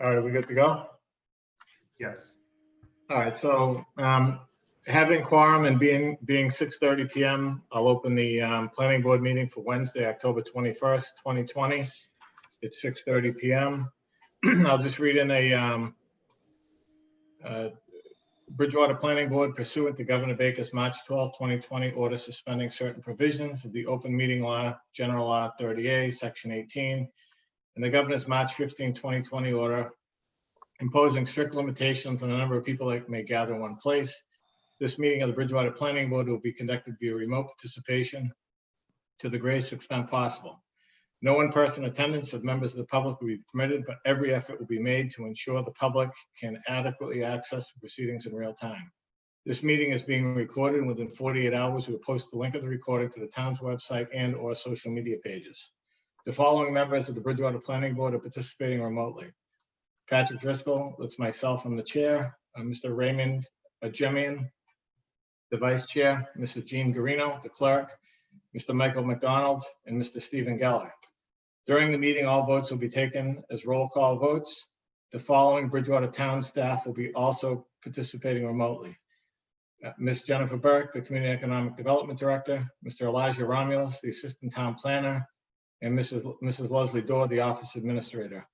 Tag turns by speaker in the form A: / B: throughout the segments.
A: All right, we good to go?
B: Yes.
A: All right, so having quorum and being 6:30 PM, I'll open the planning board meeting for Wednesday, October 21st, 2020. It's 6:30 PM. I'll just read in a Bridgewater Planning Board pursuant to Governor Baker's March 12, 2020 order suspending certain provisions of the open meeting law, General Law 30A, Section 18, and the Governor's March 15, 2020 order imposing strict limitations on the number of people that may gather in one place. This meeting of the Bridgewater Planning Board will be conducted via remote participation to the greatest extent possible. No in-person attendance of members of the public will be permitted, but every effort will be made to ensure the public can adequately access the proceedings in real time. This meeting is being recorded, and within 48 hours, we will post the link of the recording to the town's website and/or social media pages. The following members of the Bridgewater Planning Board are participating remotely. Patrick Driscoll, that's myself, I'm the chair. Mr. Raymond Ajemian, the vice chair. Mrs. Jean Garino, the clerk. Mr. Michael McDonald, and Mr. Stephen Geller. During the meeting, all votes will be taken as roll call votes. The following Bridgewater town staff will be also participating remotely. Ms. Jennifer Burke, the Community Economic Development Director. Mr. Elijah Romulus, the Assistant Town Planner. And Mrs. Leslie Dorr, the Office Administrator.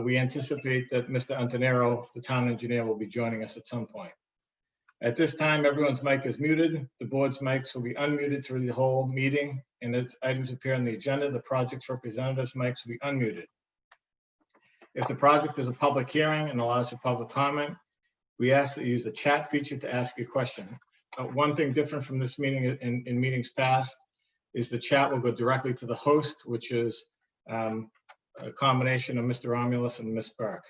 A: We anticipate that Mr. Antonero, the town engineer, will be joining us at some point. At this time, everyone's mic is muted. The board's mics will be unmuted through the whole meeting. And as items appear on the agenda, the project's representatives' mics will be unmuted. If the project is a public hearing and allows for public comment, we ask that you use the chat feature to ask your question. One thing different from this meeting in meetings past is the chat will go directly to the host, which is a combination of Mr. Romulus and Ms. Burke.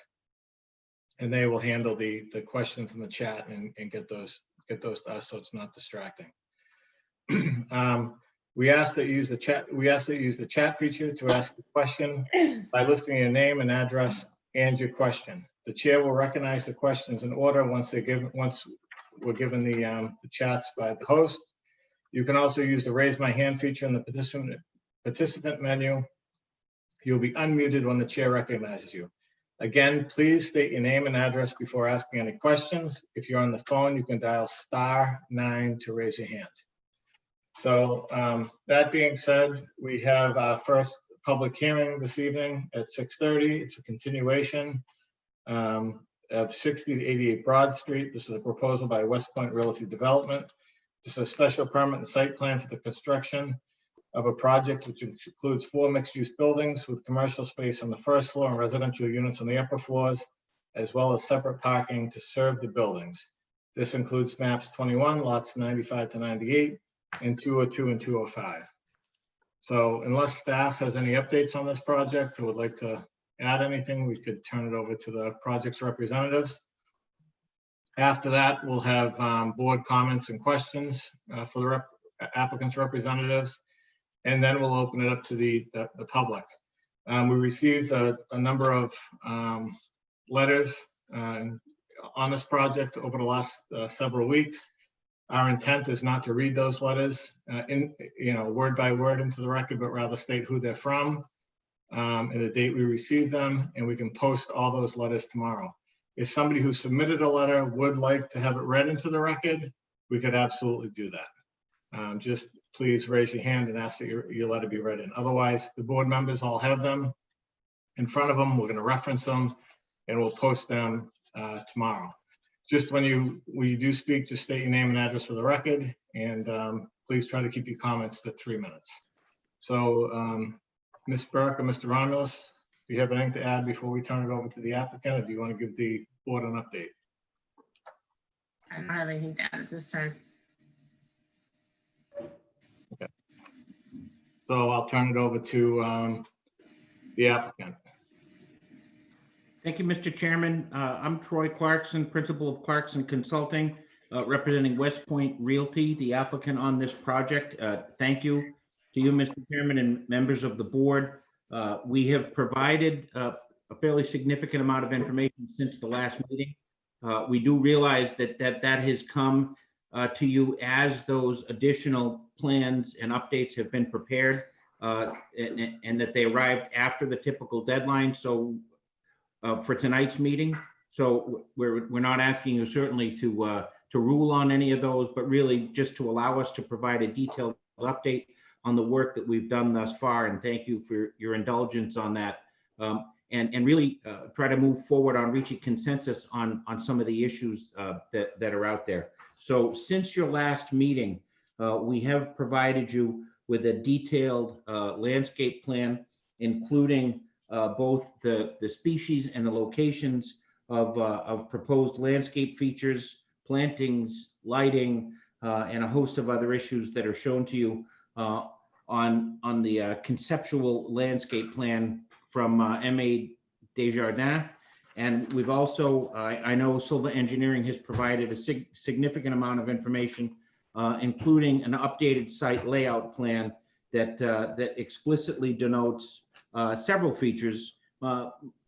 A: And they will handle the questions in the chat and get those to us so it's not distracting. We ask that you use the chat feature to ask a question by listing your name and address and your question. The chair will recognize the questions in order once we're given the chats by the host. You can also use the raise my hand feature in the participant menu. You'll be unmuted when the chair recognizes you. Again, please state your name and address before asking any questions. If you're on the phone, you can dial *9 to raise your hand. So that being said, we have our first public hearing this evening at 6:30. It's a continuation of 60 to 88 Broad Street. This is a proposal by West Point Realty Development. This is a special permit and site plan for the construction of a project which includes 4 mixed-use buildings with commercial space on the first floor and residential units on the upper floors, as well as separate parking to serve the buildings. This includes maps 21, lots 95 to 98, and 202 and 205. So unless staff has any updates on this project or would like to add anything, we could turn it over to the project's representatives. After that, we'll have board comments and questions for the applicant's representatives. And then we'll open it up to the public. We received a number of letters on this project over the last several weeks. Our intent is not to read those letters word by word into the record, but rather state who they're from and the date we received them, and we can post all those letters tomorrow. If somebody who submitted a letter would like to have it read into the record, we could absolutely do that. Just please raise your hand and ask that your letter be read in. Otherwise, the board members all have them in front of them. We're going to reference them and we'll post them tomorrow. Just when you do speak, just state your name and address for the record, and please try to keep your comments to 3 minutes. So Ms. Burke or Mr. Romulus, do you have anything to add before we turn it over to the applicant, or do you want to give the board an update?
C: I don't have anything to add at this time.
A: Okay. So I'll turn it over to the applicant.
D: Thank you, Mr. Chairman. I'm Troy Clarkson, Principal of Clarkson Consulting, representing West Point Realty, the applicant on this project. Thank you to you, Mr. Chairman, and members of the board. We have provided a fairly significant amount of information since the last meeting. We do realize that has come to you as those additional plans and updates have been prepared and that they arrived after the typical deadline. So for tonight's meeting. So we're not asking you certainly to rule on any of those, but really just to allow us to provide a detailed update on the work that we've done thus far. And thank you for your indulgence on that. And really try to move forward on reaching consensus on some of the issues that are out there. So since your last meeting, we have provided you with a detailed landscape plan, including both the species and the locations of proposed landscape features, plantings, lighting, and a host of other issues that are shown to you on the conceptual landscape plan from M.A. Desjardins. And we've also, I know Silva Engineering has provided a significant amount of information, including an updated site layout plan that explicitly denotes several features,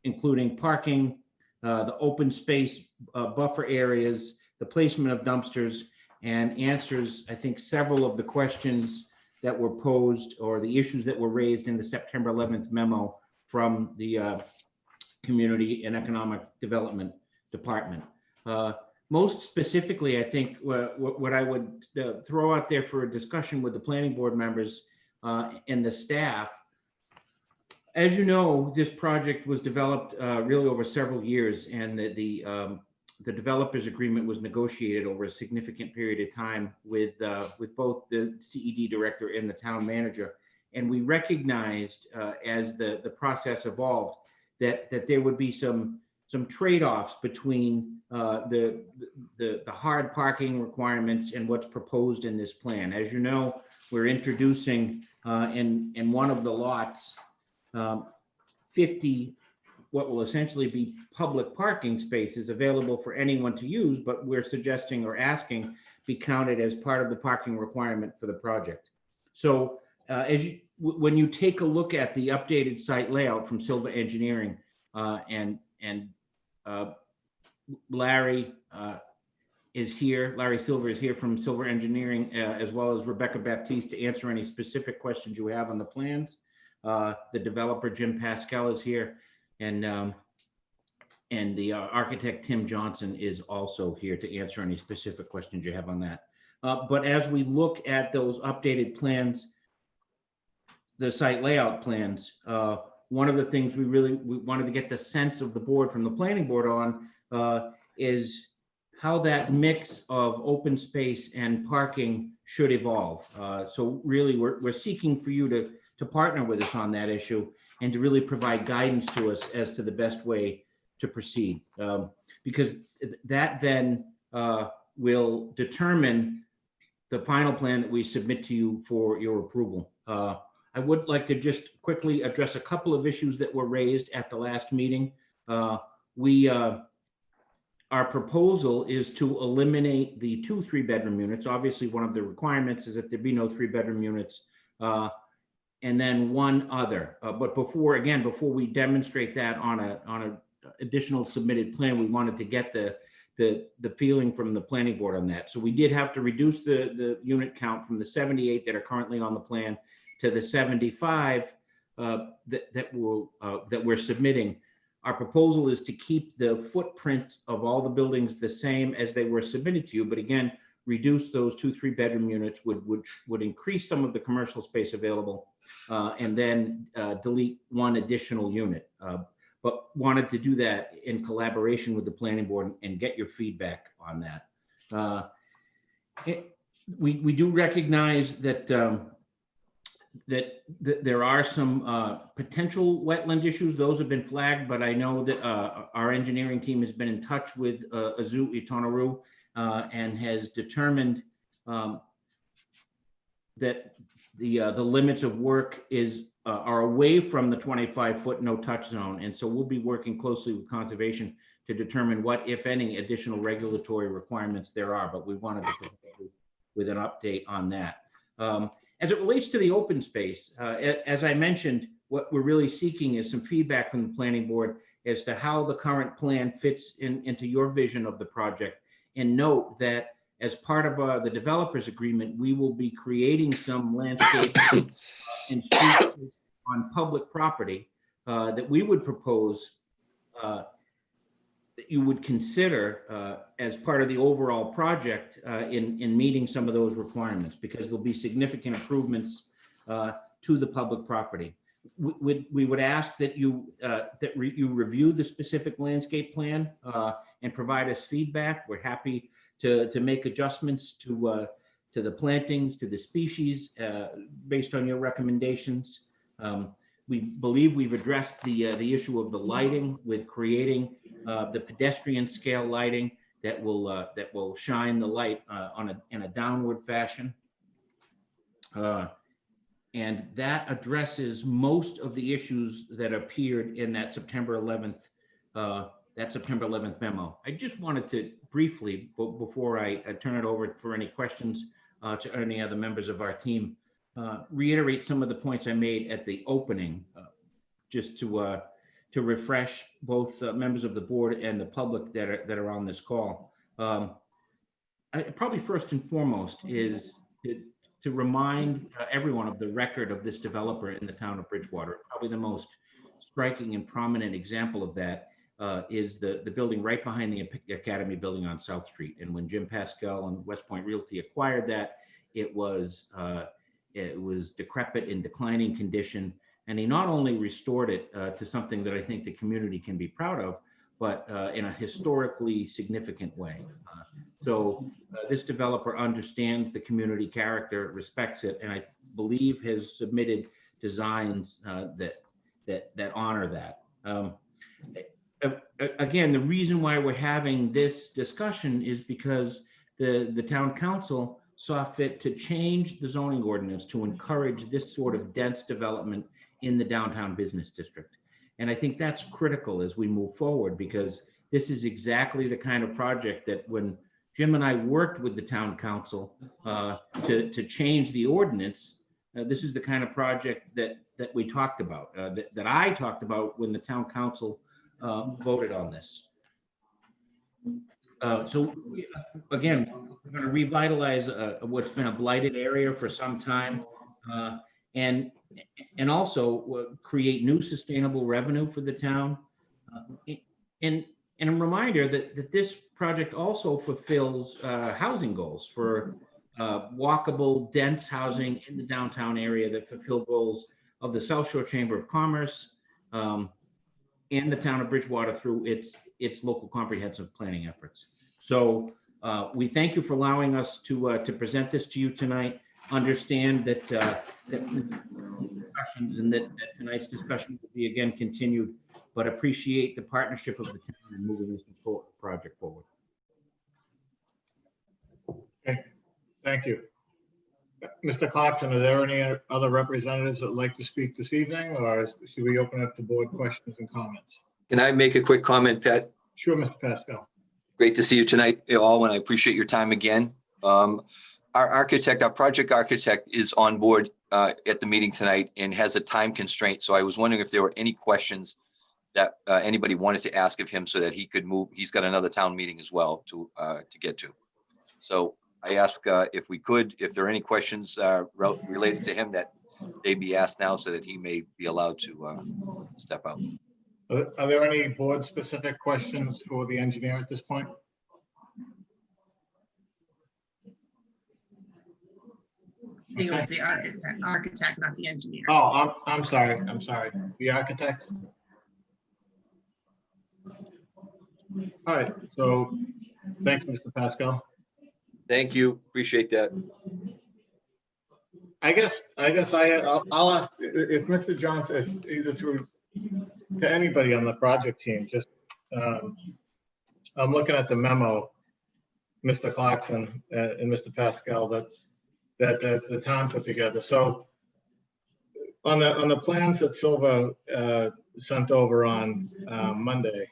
D: including parking, the open space buffer areas, the placement of dumpsters, and answers, I think, several of the questions that were posed or the issues that were raised in the September 11th memo from the Community and Economic Development Department. Most specifically, I think what I would throw out there for a discussion with the planning board members and the staff. As you know, this project was developed really over several years, and the developers agreement was negotiated over a significant period of time with both the CED director and the town manager. And we recognized as the process evolved that there would be some trade-offs between the hard parking requirements and what's proposed in this plan. As you know, we're introducing in one of the lots 50 what will essentially be public parking spaces available for anyone to use, but we're suggesting or asking be counted as part of the parking requirement for the project. So when you take a look at the updated site layout from Silva Engineering, and Larry is here, Larry Silver is here from Silva Engineering, as well as Rebecca Baptiste to answer any specific questions you have on the plans. The developer, Jim Pascal, is here, and the architect, Tim Johnson, is also here to answer any specific questions you have on that. But as we look at those updated plans, the site layout plans, one of the things we wanted to get the sense of the board from the planning board on is how that mix of open space and parking should evolve. So really, we're seeking for you to partner with us on that issue and to really provide guidance to us as to the best way to proceed, because that then will determine the final plan that we submit to you for your approval. I would like to just quickly address a couple of issues that were raised at the last meeting. Our proposal is to eliminate the 2 3-bedroom units. Obviously, one of the requirements is that there be no 3-bedroom units, and then one other. But before we demonstrate that on a additional submitted plan, we wanted to get the feeling from the planning board on that. So we did have to reduce the unit count from the 78 that are currently on the plan to the 75 that we're submitting. Our proposal is to keep the footprint of all the buildings the same as they were submitted to you, but again, reduce those 2 3-bedroom units, which would increase some of the commercial space available, and then delete one additional unit. But wanted to do that in collaboration with the planning board and get your feedback on that. We do recognize that there are some potential wetland issues. Those have been flagged, but I know that our engineering team has been in touch with Azu Itonaru and has determined that the limits of work are away from the 25-foot no-touch zone. And so we'll be working closely with conservation to determine what, if any, additional regulatory requirements there are. But we wanted to provide you with an update on that. As it relates to the open space, as I mentioned, what we're really seeking is some feedback from the planning board as to how the current plan fits into your vision of the project. And note that as part of the developers agreement, we will be creating some landscape and street on public property that we would propose that you would consider as part of the overall project in meeting some of those requirements, because there'll be significant improvements to the public property. We would ask that you you review the specific landscape plan and provide us feedback. We're happy to make adjustments to the plantings, to the species, based on your recommendations. We believe we've addressed the issue of the lighting with creating the pedestrian scale lighting that will shine the light in a downward fashion. And that addresses most of the issues that appeared in that September 11th memo. I just wanted to briefly, before I turn it over for any questions to any other members of our team, reiterate some of the points I made at the opening, just to refresh both members of the board and the public that are on this call. Probably first and foremost is to remind everyone of the record of this developer in the town of Bridgewater. Probably the most striking and prominent example of that is the building right behind the Academy building on South Street. And when Jim Pascal and West Point Realty acquired that, it was decrepit in declining condition. And he not only restored it to something that I think the community can be proud of, but in a historically significant way. So this developer understands the community character, respects it, and I believe has submitted designs that honor that. Again, the reason why we're having this discussion is because the town council saw fit to change the zoning ordinance to encourage this sort of dense development in the downtown business district. And I think that's critical as we move forward, because this is exactly the kind of project that when Jim and I worked with the town council to change the ordinance, this is the kind of project that we talked about, that I talked about when the town council voted on this. So again, we're going to revitalize what's been a blighted area for some time, and also create new sustainable revenue for the town. And a reminder that this project also fulfills housing goals for walkable, dense housing in the downtown area that fulfill goals of the South Shore Chamber of Commerce and the town of Bridgewater through its local comprehensive planning efforts. So we thank you for allowing us to present this to you tonight. Understand that discussions and that tonight's discussion will be again continued, but appreciate the partnership of the town in moving this project forward.
A: Okay, thank you. Mr. Clarkson, are there any other representatives that would like to speak this evening, or should we open up to board questions and comments?
E: Can I make a quick comment, Pat?
A: Sure, Mr. Pascal.
E: Great to see you tonight, all, and I appreciate your time again. Our project architect is on board at the meeting tonight and has a time constraint. So I was wondering if there were any questions that anybody wanted to ask of him so that he could move. He's got another town meeting as well to get to. So I ask if there are any questions related to him, that they be asked now so that he may be allowed to step out.
A: Are there any board specific questions for the engineer at this point?
C: I think it was the architect, not the engineer.
A: Oh, I'm sorry. The architect. All right, so thank you, Mr. Pascal.
E: Thank you. Appreciate that.
A: I'll ask if Mr. Johnson, it's either through to anybody on the project team, just I'm looking at the memo, Mr. Clarkson and Mr. Pascal, that the town put together. So on the plans that Silva sent over on Monday,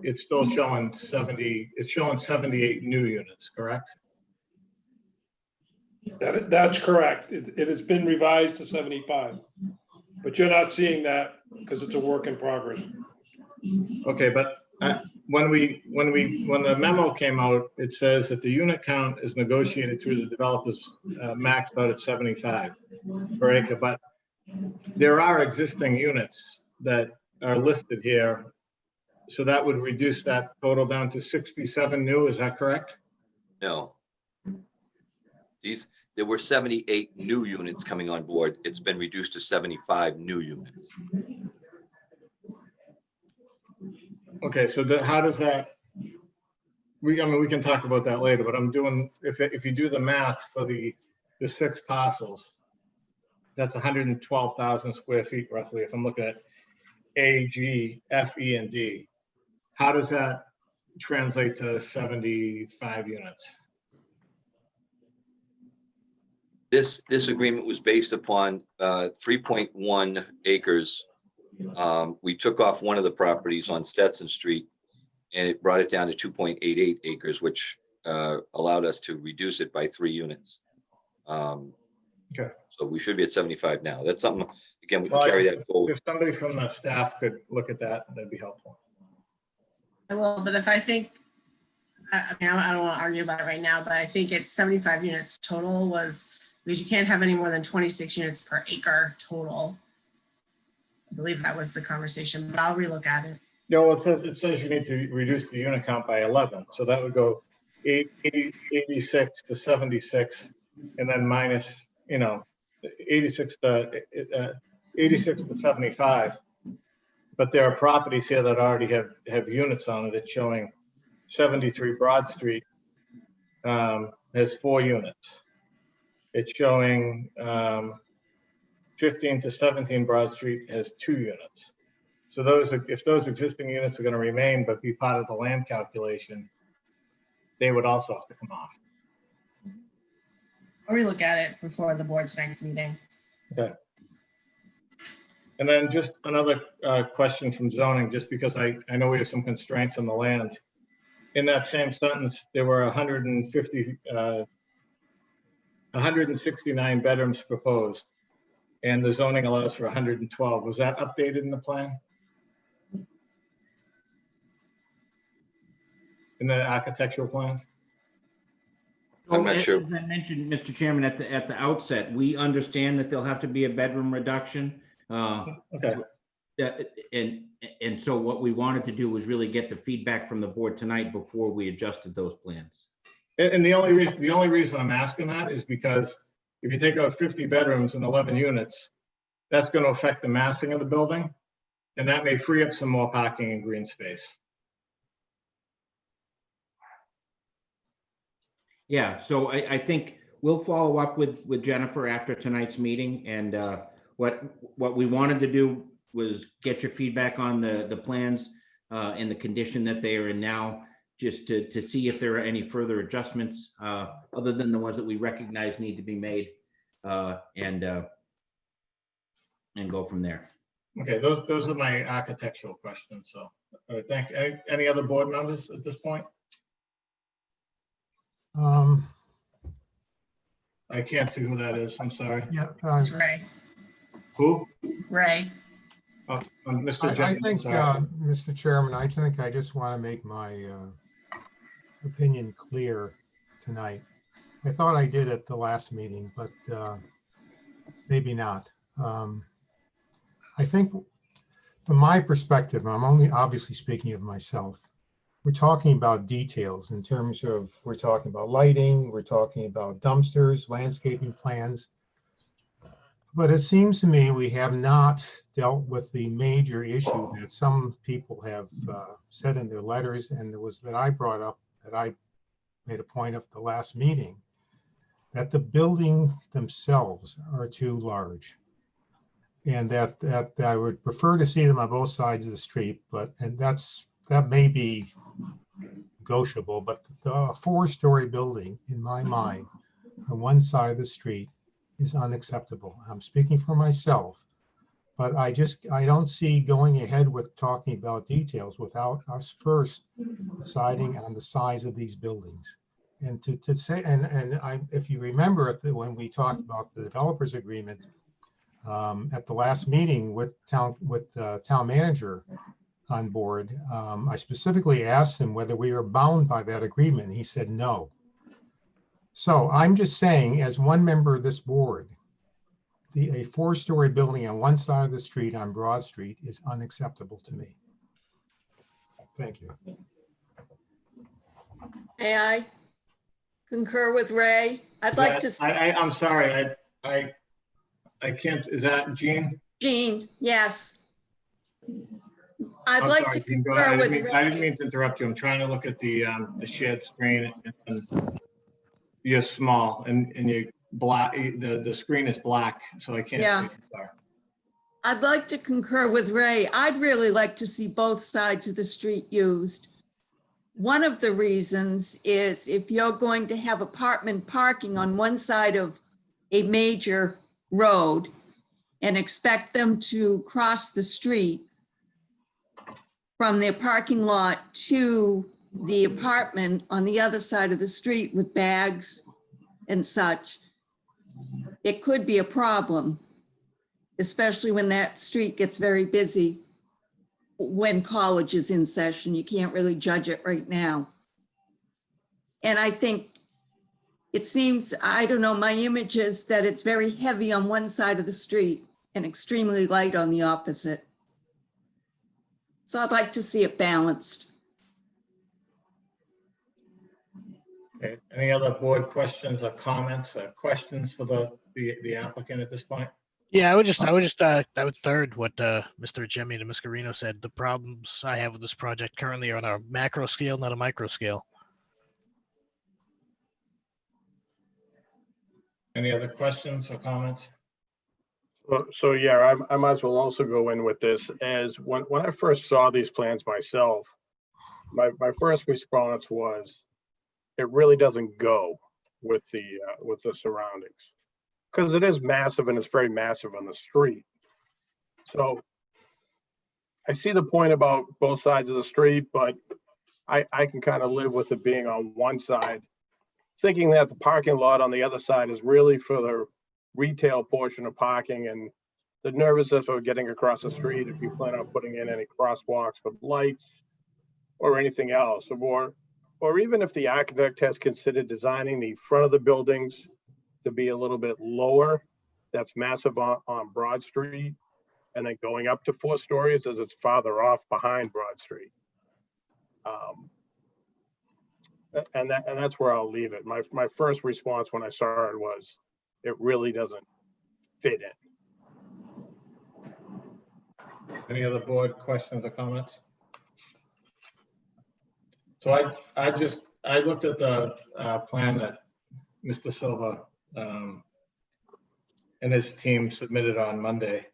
A: it's still showing 78 new units, correct?
F: That's correct. It has been revised to 75, but you're not seeing that because it's a work in progress.
A: Okay, but when the memo came out, it says that the unit count is negotiated through the developer's maxed out at 75 per acre, but there are existing units that are listed here So that would reduce that total down to 67 new, is that correct?
E: No. There were 78 new units coming on board. It's been reduced to 75 new units.
A: Okay, so how does that, I mean, we can talk about that later, but I'm doing, if you do the math for the 6 parcels, that's 112,000 square feet roughly, if I'm looking at A, G, F, E, and D. How does that translate to 75 units?
E: This agreement was based upon 3.1 acres. We took off one of the properties on Stetson Street and it brought it down to 2.88 acres, which allowed us to reduce it by 3 units.
A: Okay.
E: So we should be at 75 now. That's something, again, we can
A: Well,
E: carry that forward.
A: If somebody from the staff could look at that, that'd be helpful.
C: I will, but if I think, I mean, I don't want to argue about it right now, but I think it's 75 units total was, because you can't have any more than 26 units per acre total. I believe that was the conversation, but I'll relook at it.
A: No, it says you need to reduce the unit count by 11. So that would go 86 to 76 and then minus, 86 to 75. But there are properties here that already have units on it. It's showing 73 Broad Street has 4 units. It's showing 15 to 17 Broad Street has 2 units. So if those existing units are going to remain but be part of the land calculation, they would also have to come off.
C: I'll relook at it before the board's next meeting.
A: Okay. And then just another question from zoning, just because I know we have some constraints on the land. In that same sentence, there were 169 bedrooms proposed, and the zoning allows for 112. Was that updated in the plan? In the architectural plans?
E: I'm not sure.
D: As I mentioned, Mr. Chairman, at the outset, we understand that there'll have to be a bedroom reduction.
A: Okay.
D: And so what we wanted to do was really get the feedback from the board tonight before we adjusted those plans.
A: And the only reason I'm asking that is because if you take out 50 bedrooms and 11 units, that's going to affect the massing of the building, and that may free up some more parking and green space.
D: Yeah, so I think we'll follow up with Jennifer after tonight's meeting, and what we wanted to do was get your feedback on the plans and the condition that they are in now, just to see if there are any further adjustments other than the ones that we recognize need to be made, and go from there.
A: Okay, those are my architectural questions. So, thank you. Any other board members at this point? I can't see who that is. I'm sorry.
G: Yeah,
C: It's Ray.
A: Who?
C: Ray.
A: Mr.
G: I
A: Jenkins.
G: think,
A: Sorry.
G: Mr. Chairman, I think I just want to make my opinion clear tonight. I thought I did at the last meeting, but maybe not. I think from my perspective, I'm only obviously speaking of myself, we're talking about details in terms of, we're talking about lighting, we're talking about dumpsters, landscaping plans. But it seems to me we have not dealt with the major issue that some people have said in their letters, and that I brought up, that I made a point of the last meeting, that the buildings themselves are too large. And that I would prefer to see them on both sides of the street, that may be negotiable, but a 4-story building, in my mind, on one side of the street is unacceptable. I'm speaking for myself, but I don't see going ahead with talking about details without us first deciding on the size of these buildings. And to say, if you remember when we talked about the developers agreement at the last meeting with town manager on board, I specifically asked him whether we were bound by that agreement. He said no. So I'm just saying, as one member of this board, a 4-story building on one side of the street on Broad Street is unacceptable to me. Thank you.
H: May I concur with Ray? I'd like to,
A: I'm sorry, I can't, is that Jean?
H: Jean, yes. I'd
A: I'm
H: like
A: sorry,
H: to
A: Jean, go ahead.
H: concur with
A: I didn't
H: Ray.
A: mean to interrupt you. I'm trying to look at the shared screen and you're small and you black, the screen is black, so I can't
H: Yeah.
A: see. Sorry.
H: I'd like to concur with Ray. I'd really like to see both sides of the street used. One of the reasons is if you're going to have apartment parking on one side of a major road and expect them to cross the street from their parking lot to the apartment on the other side of the street with bags and such, it could be a problem, especially when that street gets very busy. When college is in session, you can't really judge it right now. And I think it seems, I don't know, my image is that it's very heavy on one side of the street and extremely light on the opposite. So I'd like to see it balanced.
A: Okay. Any other board questions or comments or questions for the applicant at this point?
I: Yeah, I would third what Mr. Jimmy and Ms. Carino said. The problems I have with this project currently are on a macro scale, not a micro scale.
A: Any other questions or comments?
J: So yeah, I might as well also go in with this as when I first saw these plans myself, my first response was, it really doesn't go with the surroundings. Because it is massive and it's very massive on the street. So I see the point about both sides of the street, but I can kind of live with it being on one side, thinking that the parking lot on the other side is really for the retail portion of parking and the nervousness of getting across the street if you plan on putting in any crosswalks with lights or anything else, or even if the architect has considered designing the front of the buildings to be a little bit lower, that's massive on Broad Street, and then going up to 4 stories as it's farther off behind Broad Street. And that's where I'll leave it. My first response when I saw it was, it really doesn't fit in.
A: Any other board questions or comments? So I looked at the plan that Mr. Silva and his team submitted on Monday.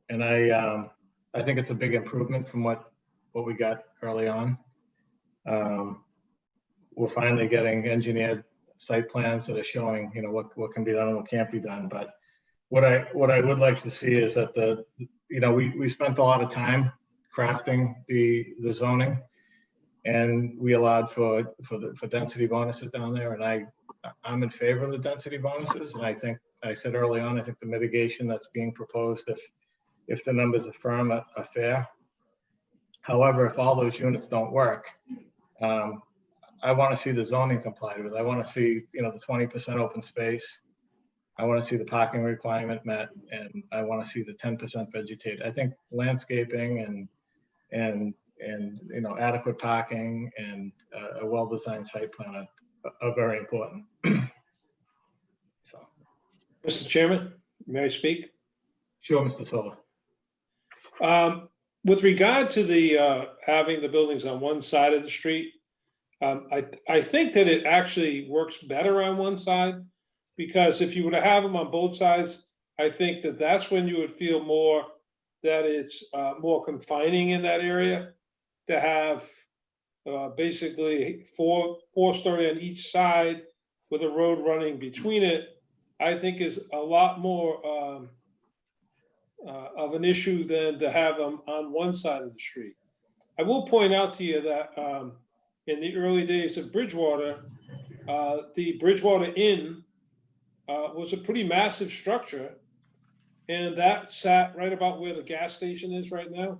A: And I think it's a big improvement from what we got early on. We're finally getting engineered site plans that are showing, what can be done and what can't be done. But what I would like to see is that we spent a lot of time crafting the zoning, and we allowed for density bonuses down there. And I'm in favor of the density bonuses. And I think I said early on, I think the mitigation that's being proposed, if the numbers are firm, are fair. However, if all those units don't work, I want to see the zoning complied with. I want to see, the 20% open space. I want to see the parking requirement met, and I want to see the 10% vegetated. I think landscaping and adequate parking and a well-designed site plan are very important. So,
F: Mr. Chairman, may I speak?
A: sure, Mr. Silva.
F: With regard to the having the buildings on one side of the street, I think that it actually works better on one side, because if you were to have them on both sides, I think that that's when you would feel more that it's more confining in that area to have basically four-story on each side with a road running between it. I think is a lot more of an issue than to have them on one side of the street. I will point out to you that in the early days of Bridgewater, the Bridgewater Inn was a pretty massive structure, and that sat right about where the gas station is right now,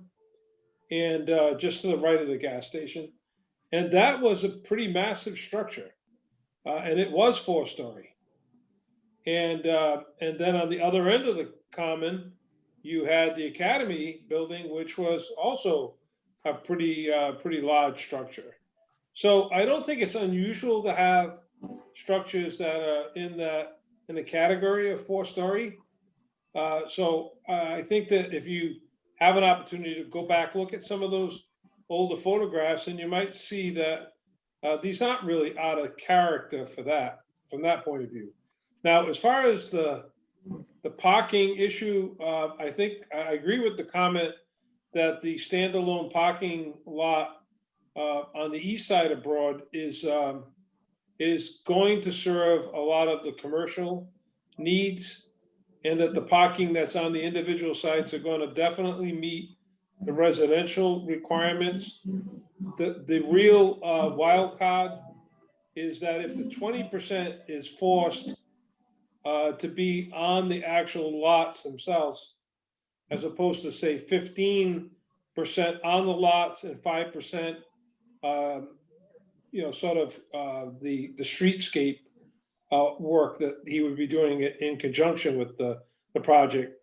F: and just to the right of the gas station. And that was a pretty massive structure, and it was 4-story. And then on the other end of the common, you had the Academy building, which was also a pretty large structure. So I don't think it's unusual to have structures that are in the category of 4-story. So I think that if you have an opportunity to go back, look at some of those older photographs, and you might see that these aren't really out of character for that, from that point of view. Now, as far as the parking issue, I think I agree with the comment that the standalone parking lot on the east side of Broad is going to serve a lot of the commercial needs, and that the parking that's on the individual sites are going to definitely meet the residential requirements. The real wild card is that if the 20% is forced to be on the actual lots themselves, as opposed to say 15% on the lots and 5%, sort of the streetscape work that he would be doing it in conjunction with the project.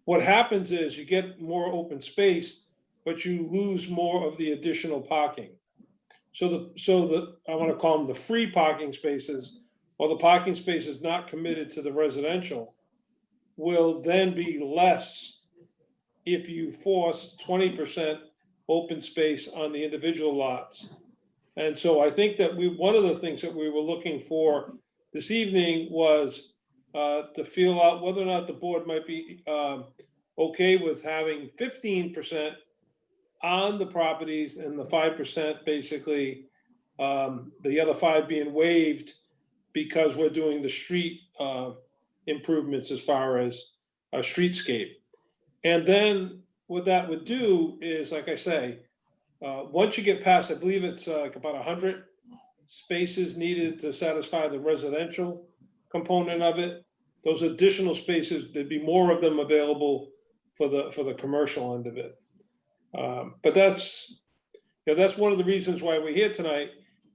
F: What happens is you get more open space, but you lose more of the additional parking. So I want to call them the free parking spaces, or the parking spaces not committed to the residential, will then be less if you force 20% open space on the individual lots. And so I think that one of the things that we were looking for this evening was to feel out whether or not the board might be okay with having 15% on the properties and the 5% basically, the other 5 being waived because we're doing the street improvements as far as a streetscape. And then what that would do is, like I say, once you get past, I believe it's like about 100 spaces needed to satisfy the residential component of it. Those additional spaces, there'd be more of them available for the commercial end of it. But that's one of the reasons why we're here tonight,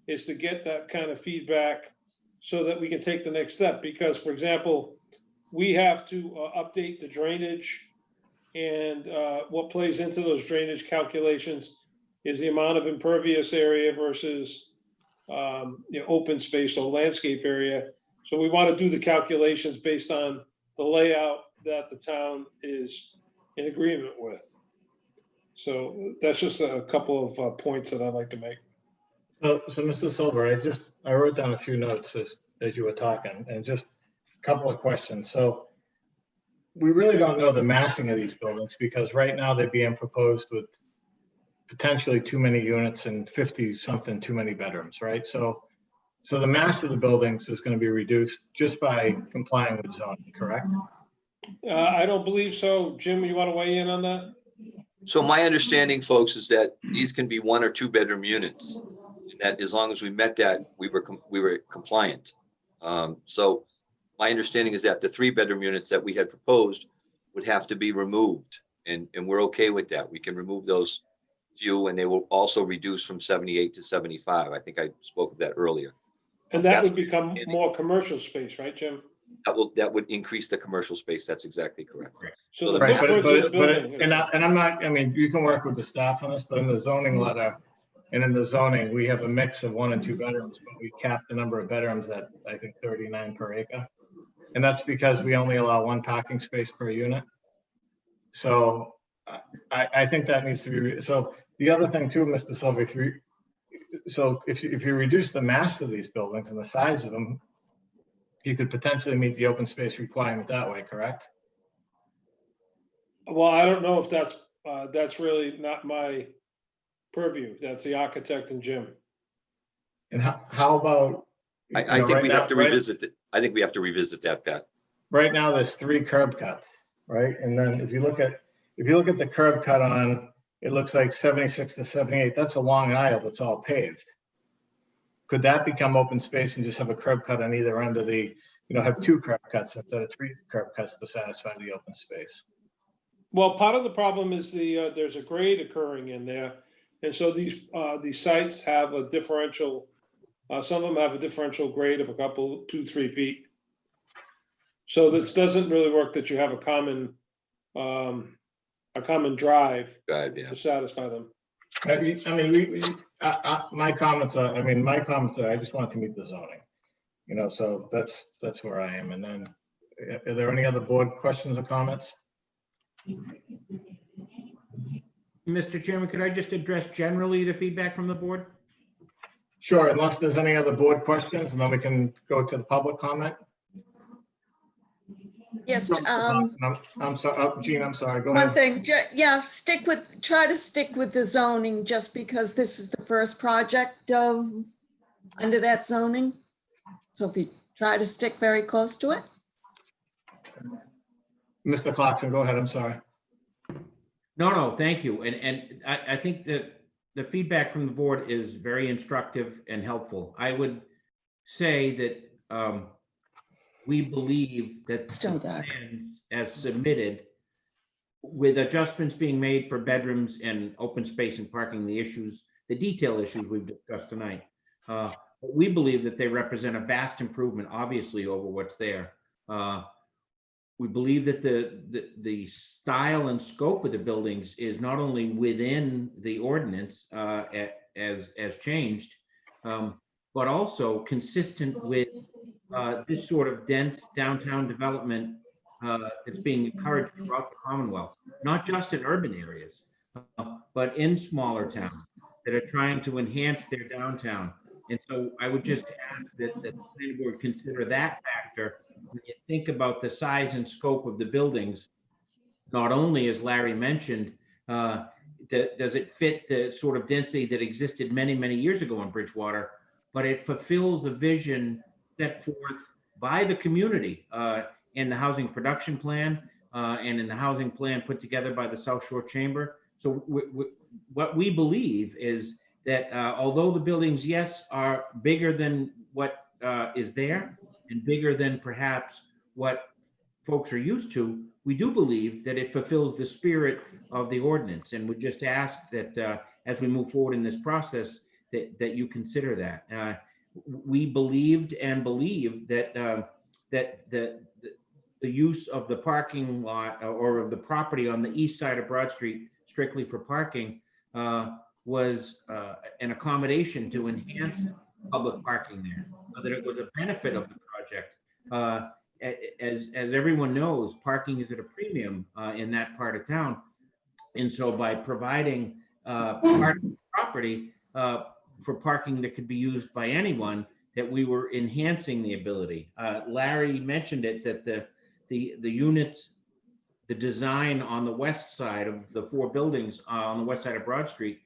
F: is to get that kind of feedback so that we can take the next step. Because, for example, we have to update the drainage, and what plays into those drainage calculations is the amount of impervious area versus open space or landscape area. So we want to do the calculations based on the layout that the town is in agreement with. So that's just a couple of points that I'd like to make.
A: So Mr. Silver, I wrote down a few notes as you were talking, and just a couple of questions. So we really don't know the massing of these buildings, because right now they're being proposed with potentially too many units and 50-something too many bedrooms, right? So the mass of the buildings is going to be reduced just by complying with zoning, correct?
F: I don't believe so. Jim, you want to weigh in on that?
E: So my understanding, folks, is that these can be 1 or 2 bedroom units. And that as long as we met that, we were compliant. So my understanding is that the 3 bedroom units that we had proposed would have to be removed, and we're okay with that. We can remove those few, and they will also reduce from 78 to 75. I think I spoke of that earlier.
F: And that would become more commercial space, right, Jim?
E: That would increase the commercial space. That's exactly correct.
F: So the
A: Right,
F: footprint of the building.
A: and I'm not, I mean, you can work with the staff on this, but in the zoning letter and in the zoning, we have a mix of 1 and 2 bedrooms, but we cap the number of bedrooms at, I think, 39 per acre. And that's because we only allow 1 parking space per unit. So I think that needs to be, so the other thing too, Mr. Silver, if you reduce the mass of these buildings and the size of them, you could potentially meet the open space requirement that way, correct?
F: Well, I don't know if that's really not my purview. That's the architect and Jim.
A: And how about?
E: I think we have to revisit it. I think we have to revisit that, Pat.
A: Right now, there's 3 curb cuts, right? And then if you look at the curb cut on, it looks like 76 to 78. That's a long aisle that's all paved. Could that become open space and just have a curb cut on either end of the, have 2 curb cuts instead of 3 curb cuts to satisfy the open space?
F: Well, part of the problem is there's a grade occurring in there. And so these sites have a differential, some of them have a differential grade of a couple, 2-3 feet. So this doesn't really work that you have a common drive
E: Yeah.
F: to satisfy them.
A: I mean, my comments are, I just want to meet the zoning. You know, so that's where I am. And then, are there any other board questions or comments?
D: Mr. Chairman, could I just address generally the feedback from the board?
A: Sure, unless there's any other board questions, and then we can go to the public comment.
H: Yes,
A: I'm sorry, Gene, I'm sorry, go
H: one
A: ahead.
H: thing, yeah, try to stick with the zoning just because this is the first project under that zoning. So if you try to stick very close to it.
A: Mr. Clarkson, go ahead, I'm sorry.
D: No, thank you. And I think that the feedback from the board is very instructive and helpful. I would say that we believe that
H: Still
D: the
H: dark.
D: plans as submitted, with adjustments being made for bedrooms and open space and parking, the detail issues we've discussed tonight, we believe that they represent a vast improvement, obviously, over what's there. We believe that the style and scope of the buildings is not only within the ordinance as changed, but also consistent with this sort of dense downtown development that's being encouraged throughout the Commonwealth, not just in urban areas, but in smaller towns that are trying to enhance their downtown. And so I would just ask that the planning board consider that factor when you think about the size and scope of the buildings. Not only, as Larry mentioned, does it fit the sort of density that existed many, many years ago in Bridgewater, but it fulfills the vision set forth by the community in the housing production plan and in the housing plan put together by the South Shore Chamber. So what we believe is that although the buildings, yes, are bigger than what is there and bigger than perhaps what folks are used to, we do believe that it fulfills the spirit of the ordinance, and would just ask that as we move forward in this process, that you consider that. We believed and believe that that the use of the parking lot or of the property on the east side of Broad Street strictly for parking was an accommodation to enhance public parking there, so that it was a benefit of the project. As everyone knows, parking is at a premium in that part of town. And so by providing property for parking that could be used by anyone, that we were enhancing the ability. Larry mentioned it, that the units, the design on the west side of the four buildings on the west side of Broad Street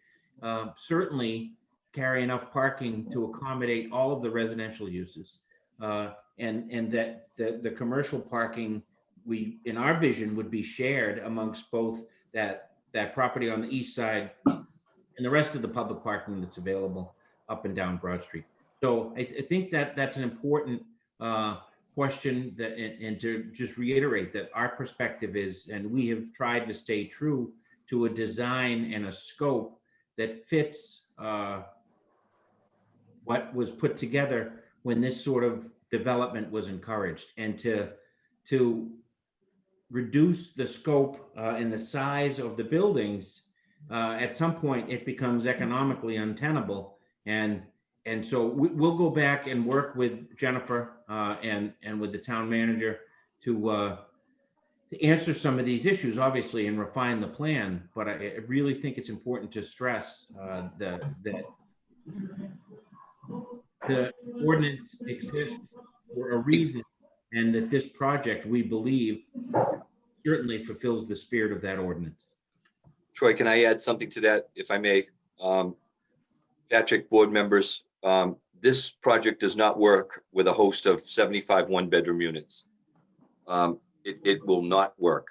D: certainly carry enough parking to accommodate all of the residential uses. And that the commercial parking, in our vision, would be shared amongst both that property on the east side and the rest of the public parking that's available up and down Broad Street. So I think that's an important question, and to just reiterate that our perspective is, and we have tried to stay true to a design and a scope that fits what was put together when this sort of development was encouraged, and to reduce the scope and the size of the buildings. At some point, it becomes economically untenable, and so we'll go back and work with Jennifer and with the town manager to answer some of these issues, obviously, and refine the plan. But I really think it's important to stress that the ordinance exists for a reason, and that this project, we believe, certainly fulfills the spirit of that ordinance.
E: Troy, can I add something to that, if I may? Patrick, board members, this project does not work with a host of 75 one-bedroom units. It will not work.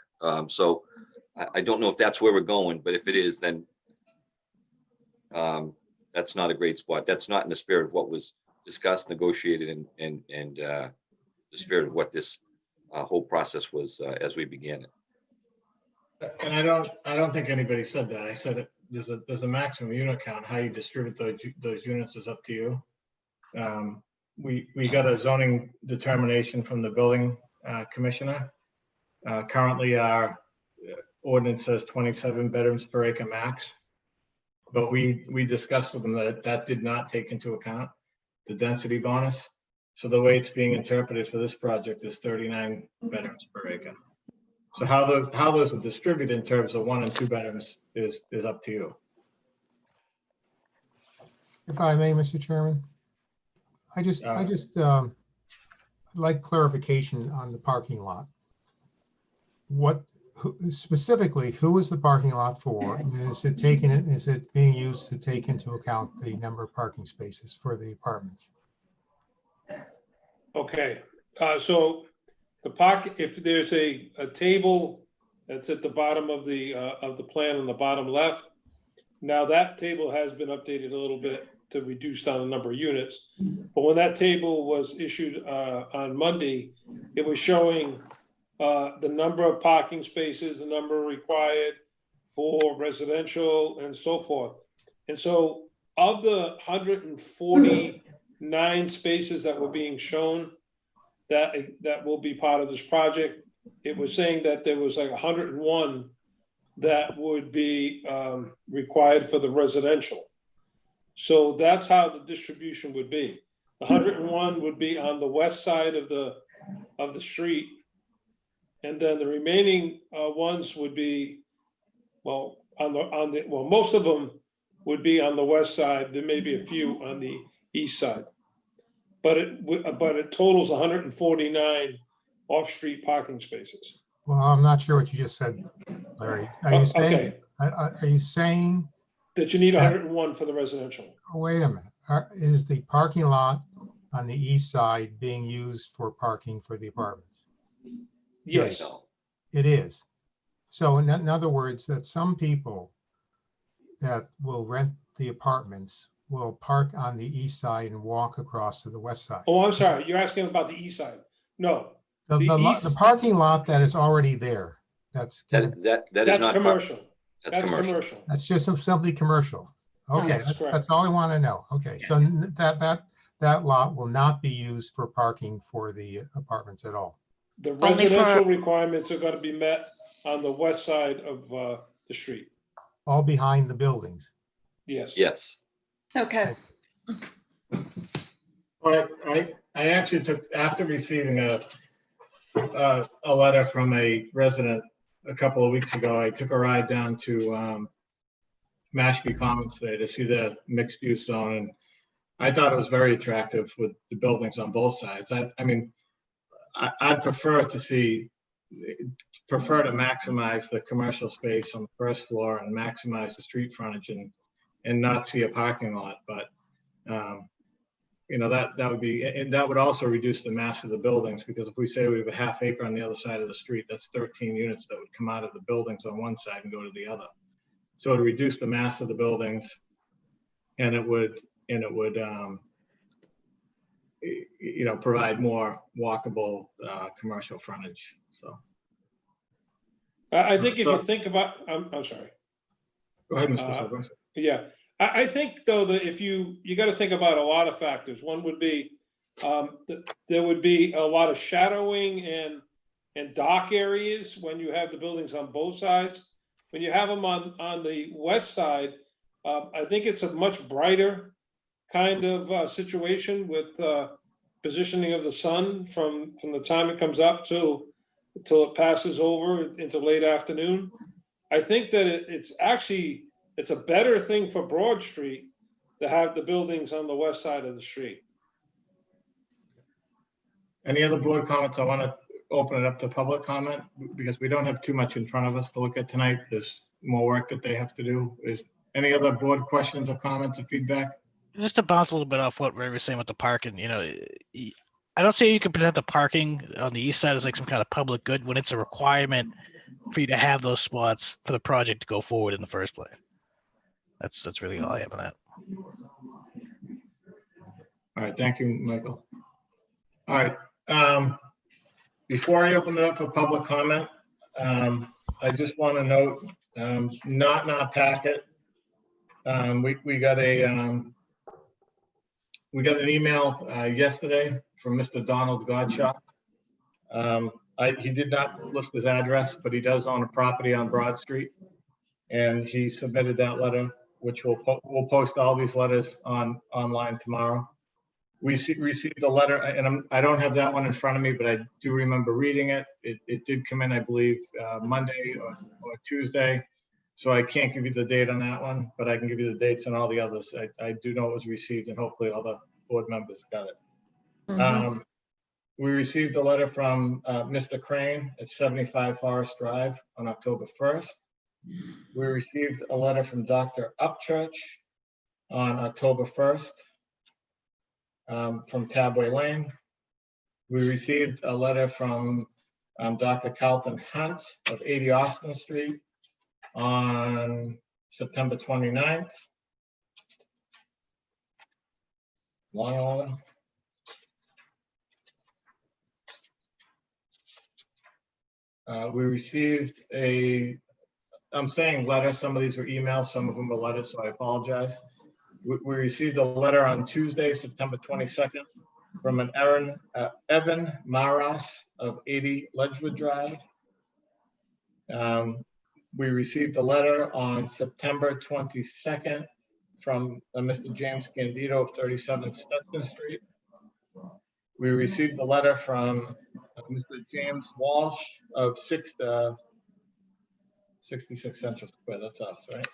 E: So I don't know if that's where we're going, but if it is, then that's not a great spot. That's not in the spirit of what was discussed, negotiated, and the spirit of what this whole process was as we began it.
A: And I don't think anybody said that. I said there's a maximum unit count. How you distribute those units is up to you. We got a zoning determination from the building commissioner. Currently, our ordinance says 27 bedrooms per acre max. But we discussed with them that that did not take into account the density bonus. So the way it's being interpreted for this project is 39 bedrooms per acre. So how those are distributed in terms of 1 and 2 bedrooms is up to you.
G: If I may, Mr. Chairman, I just like clarification on the parking lot. Specifically, who is the parking lot for? And is it being used to take into account the number of parking spaces for the apartments?
F: Okay, so if there's a table that's at the bottom of the plan on the bottom left, now that table has been updated a little bit to reduce down the number of units. But when that table was issued on Monday, it was showing the number of parking spaces, the number required for residential and so forth. And so of the 149 spaces that were being shown that will be part of this project, it was saying that there was like 101 that would be required for the residential. So that's how the distribution would be. 101 would be on the west side of the street. And then the remaining ones would be, well, most of them would be on the west side. There may be a few on the east side. But it totals 149 off-street parking spaces.
G: Well, I'm not sure what you just said, Larry. Are you saying,
F: Okay,
G: are you saying,
F: that you need 101 for the residential.
G: wait a minute, is the parking lot on the east side being used for parking for the apartments?
F: Yes,
G: It is. So in other words, that some people that will rent the apartments will park on the east side and walk across to the west side.
F: oh, I'm sorry, you're asking about the east side. No,
G: The
F: east-
G: parking lot that is already there, that's
E: That is
F: that's
E: not.
F: commercial.
E: That's commercial.
G: that's just simply commercial. Okay,
F: That's
G: that's
F: correct.
G: all I want to know. Okay, so that lot will not be used for parking for the apartments at all.
F: The
I: Only for-
F: residential requirements are gonna be met on the west side of the street.
G: All behind the buildings.
F: Yes.
E: Yes.
H: Okay.
A: But I actually took, after receiving a letter from a resident a couple of weeks ago, I took a ride down to Mashpee Commons today to see the mixed use zone. And I thought it was very attractive with the buildings on both sides. I mean, I'd prefer to maximize the commercial space on the first floor and maximize the street frontage and not see a parking lot. But you know, that would be, and that would also reduce the mass of the buildings, because if we say we have a half acre on the other side of the street, that's 13 units that would come out of the buildings on one side and go to the other. So it would reduce the mass of the buildings, and it would you know, provide more walkable commercial frontage. So
F: I think if you think about, I'm sorry.
A: go ahead, Mr. Silver.
F: Yeah, I think though that if you got to think about a lot of factors. One would be that there would be a lot of shadowing and dark areas when you have the buildings on both sides. When you have them on the west side, I think it's a much brighter kind of situation with positioning of the sun from the time it comes up till it passes over into late afternoon. I think that it's a better thing for Broad Street to have the buildings on the west side of the street.
A: Any other board comments? I want to open it up to public comment because we don't have too much in front of us to look at tonight. There's more work that they have to do. Is any other board questions or comments or feedback?
I: Just to bounce a little bit off what Ray was saying with the parking, you know, I don't see you can present the parking on the east side as like some kind of public good when it's a requirement for you to have those spots for the project to go forward in the first place. That's really all I have on that.
A: All right, thank you, Michael. All right, before I open it up for public comment, I just want to note, not in our packet, we got an email yesterday from Mr. Donald Godshaw. He did not list his address, but he does own a property on Broad Street, and he submitted that letter which we'll post all these letters online tomorrow. We received a letter, and I don't have that one in front of me, but I do remember reading it. It did come in, I believe, Monday or Tuesday. So I can't give you the date on that one, but I can give you the dates on all the others. I do know it was received, and hopefully all the board members got it.
H: Mhm.
A: We received a letter from Mr. Crane at 75 Forest Drive on October 1st. We received a letter from Dr. Upchurch on October 1st from Tabway Lane. We received a letter from Dr. Carlton Hunt of 80 Austin Street on September 29th. Long letter. We received I'm saying letter, some of these were emails, some of them were letters, so I apologize. We received a letter on Tuesday, September 22nd, from an Evan Maras of 80 Ledgewood Drive. We received a letter on September 22nd from Mr. James Candido of 37 Stetson Street. We received a letter from Mr. James Walsh of 66 Central Square, that's us, right?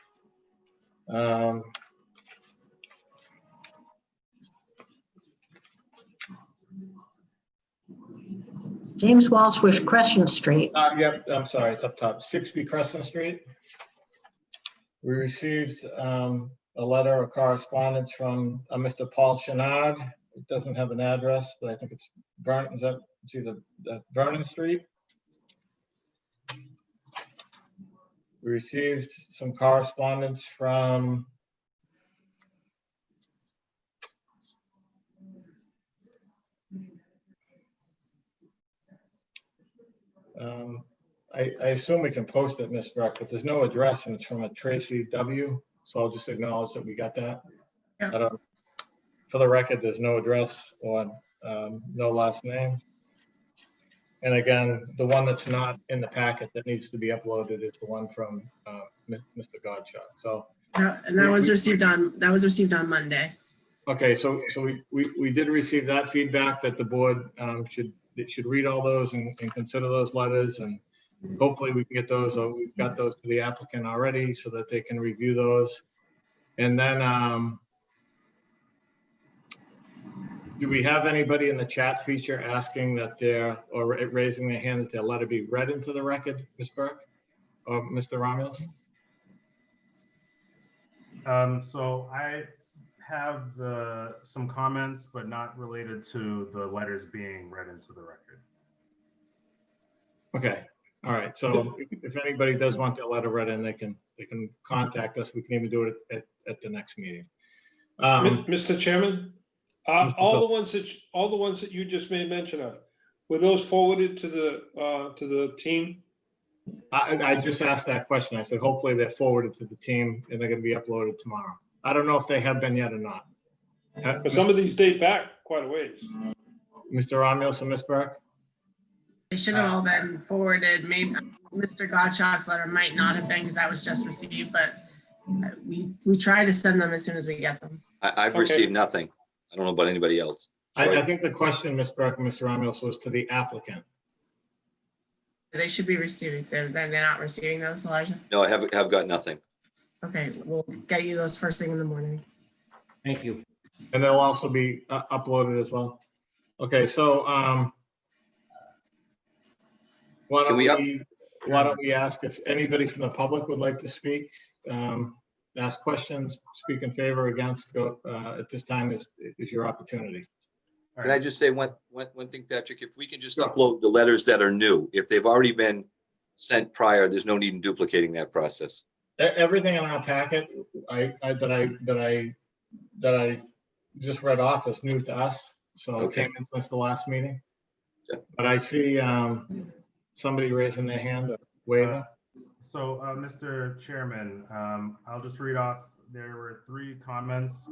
K: James Walsh was Crescent Street.
A: Yep, I'm sorry, it's up top, 60 Crescent Street. We received a letter or correspondence from Mr. Paul Chenard. It doesn't have an address, but I think it's Vernon, it's either Vernon Street. We received some correspondence from I assume we can post it, Ms. Burke, but there's no address, and it's from a Tracy W. So I'll just acknowledge that we got that.
C: Yeah.
A: For the record, there's no address or no last name. And again, the one that's not in the packet that needs to be uploaded is the one from Mr. Godchuk. So.
C: And that was received on Monday.
A: Okay, so we did receive that feedback that the board should read all those and consider those letters, and hopefully we can get those, or we've got those to the applicant already so that they can review those. And then do we have anybody in the chat feature asking that or raising their hand that their letter be read into the record, Ms. Burke or Mr. Romulus?
B: So I have some comments, but not related to the letters being read into the record.
A: Okay, all right. So if anybody does want their letter read in, they can contact us. We can even do it at the next meeting.
F: Mr. Chairman, all the ones that you just made mention of, were those forwarded to the team?
A: I just asked that question. I said, hopefully they're forwarded to the team and they're going to be uploaded tomorrow. I don't know if they have been yet or not.
F: But some of these date back quite a ways.
A: Mr. Romulus and Ms. Burke?
C: They should have all been forwarded. Maybe Mr. Gottschalk's letter might not have been because that was just received, but we try to send them as soon as we get them.
E: I've
F: Okay.
E: received nothing. I don't know about anybody else.
A: I think the question, Ms. Burke and Mr. Romulus, was to the applicant.
C: They should be receiving. They're not receiving those, Elijah?
E: No, I have got nothing.
C: Okay, we'll get you those first thing in the morning.
D: Thank you.
A: And they'll also be uploaded as well. Okay, so why
E: Can we
A: don't we ask if anybody from the public would like to speak, ask questions, speak in favor, against, go at this time is your opportunity.
E: Can I just say one thing, Patrick? If we can just upload the letters that are new, if they've already been sent prior, there's no need in duplicating that process.
A: Everything in our packet that I just read off is new to us, so it
E: Okay.
A: came in since the last meeting.
E: Okay.
A: But I see somebody raising their hand, or waving.
B: So, Mr. Chairman, I'll just read off. There were 3 comments.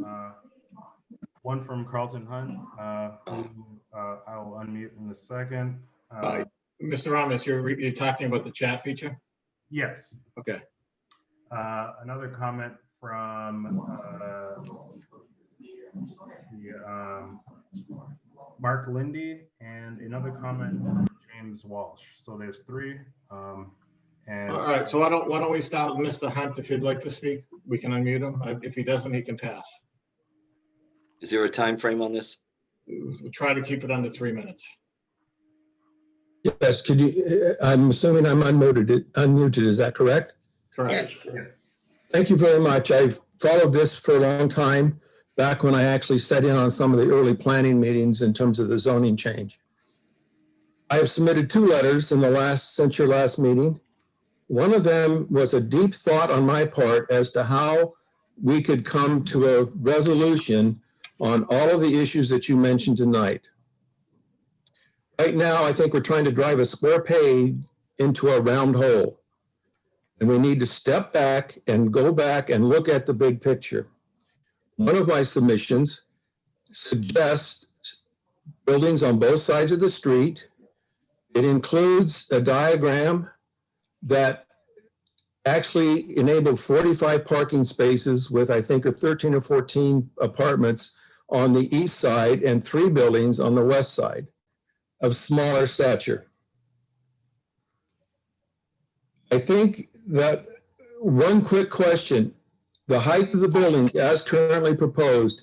B: One from Carlton Hunt, who I will unmute in a second.
A: Mr. Ramos, you're talking about the chat feature?
B: Yes.
A: Okay.
B: Another comment from Mark Lindy, and another comment from James Walsh. So there's three. And
A: All right, so why don't we start with Mr. Hunt? If he'd like to speak, we can unmute him. If he doesn't, he can pass.
E: Is there a time frame on this?
A: We'll try to keep it under 3 minutes.
L: Yes, could you, I'm assuming I'm unmuted, is that correct?
A: Correct.
C: Yes.
B: yes.
L: Thank you very much. I've followed this for a long time, back when I actually sat in on some of the early planning meetings in terms of the zoning change. I have submitted 2 letters since your last meeting. One of them was a deep thought on my part as to how we could come to a resolution on all of the issues that you mentioned tonight. Right now, I think we're trying to drive a square peg into a round hole. And we need to step back and go back and look at the big picture. One of my submissions suggests buildings on both sides of the street. It includes a diagram that actually enabled 45 parking spaces with, I think, 13 or 14 apartments on the east side and 3 buildings on the west side of smaller stature. I think that one quick question, the height of the building as currently proposed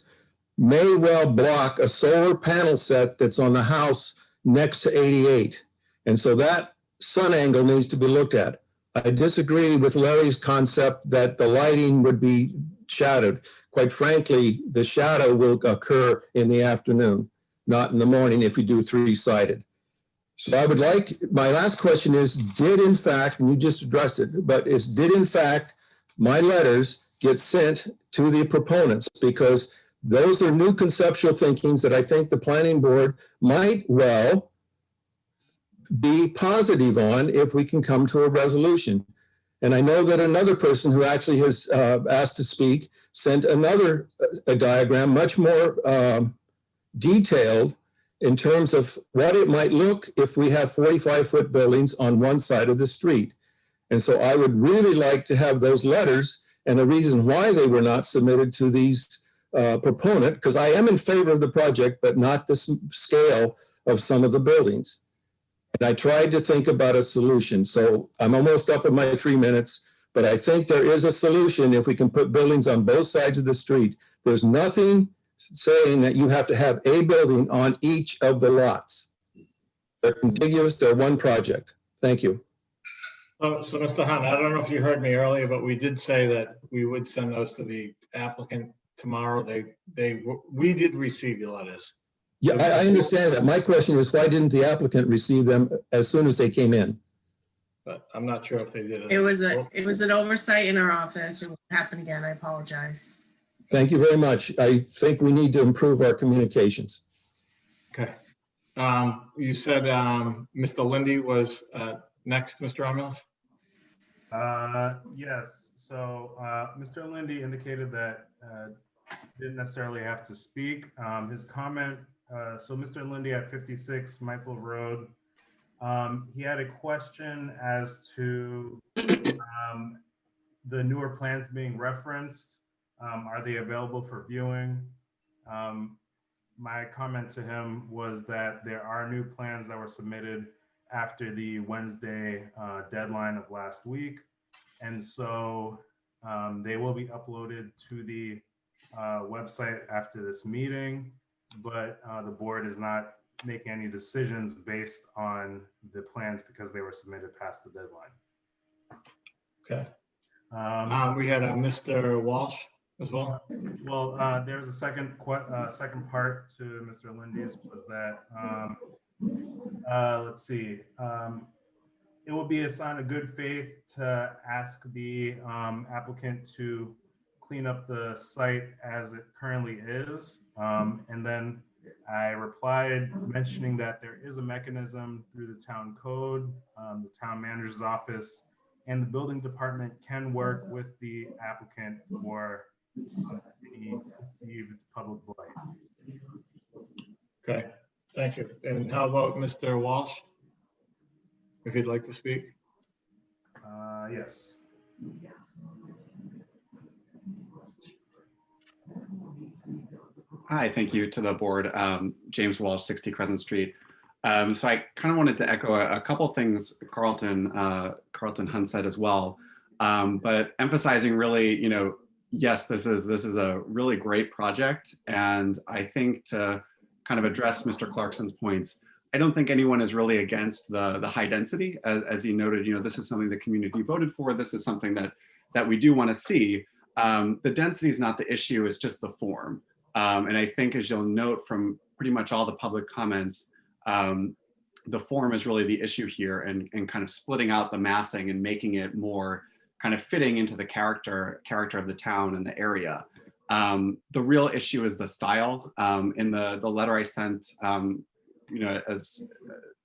L: may well block a solar panel set that's on the house next to 88. And so that sun angle needs to be looked at. I disagree with Larry's concept that the lighting would be shadowed. Quite frankly, the shadow will occur in the afternoon, not in the morning if you do 3-sided. So I would like, my last question is, did in fact, and you just addressed it, but did in fact my letters get sent to the proponents? Because those are new conceptual thinkings that I think the planning board might well be positive on if we can come to a resolution. And I know that another person who actually has asked to speak sent another a diagram, much more detailed in terms of what it might look if we have 45-foot buildings on one side of the street. And so I would really like to have those letters and the reason why they were not submitted to these proponent, because I am in favor of the project, but not the scale of some of the buildings. And I tried to think about a solution. So I'm almost up at my 3 minutes, but I think there is a solution if we can put buildings on both sides of the street. There's nothing saying that you have to have a building on each of the lots. They're contiguous, they're one project. Thank you.
A: So Mr. Hunt, I don't know if you heard me earlier, but we did say that we would send those to the applicant tomorrow. We did receive the letters.
L: Yeah, I understand that. My question is, why didn't the applicant receive them as soon as they came in?
A: But I'm not sure if they did.
C: It was an oversight in our office. It won't happen again. I apologize.
L: Thank you very much. I think we need to improve our communications.
A: Okay. You said Mr. Lindy was next, Mr. Romulus?
B: Yes. So Mr. Lindy indicated that didn't necessarily have to speak. His comment, so Mr. Lindy at 56 Michael Road, he had a question as to the newer plans being referenced. Are they available for viewing? My comment to him was that there are new plans that were submitted after the Wednesday deadline of last week. And so they will be uploaded to the website after this meeting, but the board is not making any decisions based on the plans because they were submitted past the deadline.
A: Okay. We had Mr. Walsh as well.
B: Well, there's a second part to Mr. Lindy's was that, let's see, it will be a sign of good faith to ask the applicant to clean up the site as it currently is. And then I replied mentioning that there is a mechanism through the town code, the town manager's office, and the building department can work with the applicant for any perceived public blight.
A: Okay, thank you. And how about Mr. Walsh? If you'd like to speak.
B: Yes.
M: Hi, thank you to the board. James Walsh, 60 Crescent Street. So I kind of wanted to echo a couple things Carlton Hunt said as well, but emphasizing really, yes, this is a really great project, and I think to kind of address Mr. Clarkson's points, I don't think anyone is really against the high density, as he noted. This is something the community voted for. This is something that we do want to see. The density is not the issue; it's just the form. And I think, as you'll note from pretty much all the public comments, the form is really the issue here, and kind of splitting out the massing and making it more kind of fitting into the character of the town and the area. The real issue is the style. In the letter I sent, as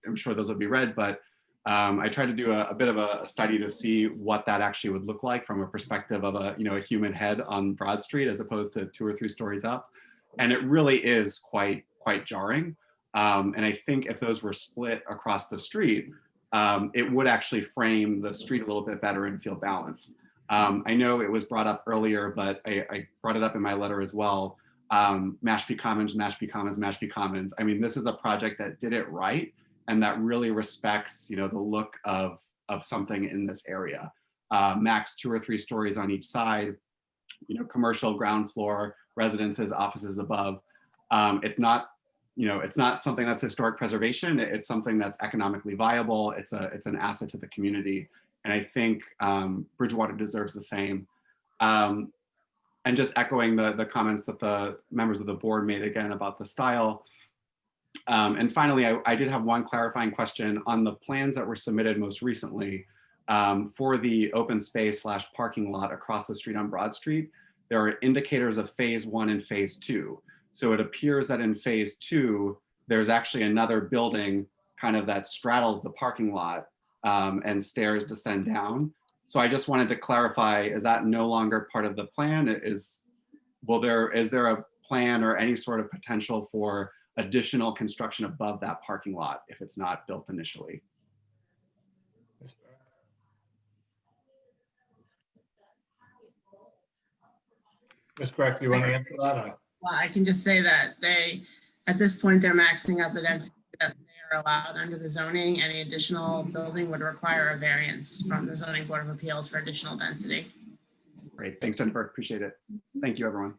M: I'm sure those will be read, but I tried to do a bit of a study to see what that actually would look like from a perspective of a human head on Broad Street as opposed to 2 or 3 stories up. And it really is quite jarring. And I think if those were split across the street, it would actually frame the street a little bit better and feel balanced. I know it was brought up earlier, but I brought it up in my letter as well. Mashpee Commons, Mashpee Commons, Mashpee Commons. I mean, this is a project that did it right and that really respects, the look of something in this area. Max 2 or 3 stories on each side, commercial ground floor, residences, offices above. It's not something that's historic preservation. It's something that's economically viable. It's an asset to the community. And I think Bridgewater deserves the same. And just echoing the comments that the members of the board made again about the style. And finally, I did have one clarifying question on the plans that were submitted most recently for the open space / parking lot across the street on Broad Street. There are indicators of phase 1 and phase 2. So it appears that in phase 2, there's actually another building kind of that straddles the parking lot and stairs descend down. So I just wanted to clarify, is that no longer part of the plan? Is there a plan or any sort of potential for additional construction above that parking lot if it's not built initially?
A: Ms. Breck, do you want to answer that? Or?
C: Well, I can just say that at this point, they're maxing out the density that they are allowed under the zoning. Any additional building would require a variance from the Zoning Board of Appeals for additional density.
M: Great, thanks, Jennifer, appreciate it. Thank you, everyone.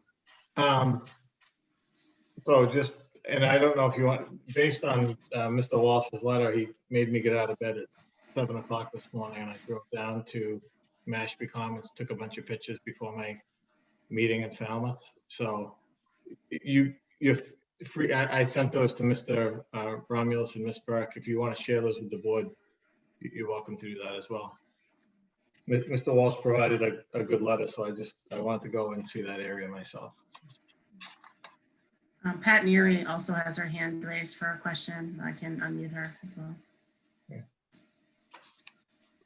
A: So just, and I don't know if you want, based on Mr. Walsh's letter, he made me get out of bed at 7 o'clock this morning, and I drove down to Mashpee Commons, took a bunch of pictures before my meeting in Falmouth. So you're free. I sent those to Mr. Romulus and Ms. Burke. If you want to share those with the board, you're welcome to do that as well. Mr. Walsh provided a good letter, so I wanted to go and see that area myself.
C: Pat Neary also has her hand raised for a question. I can unmute her as well.
A: Yeah.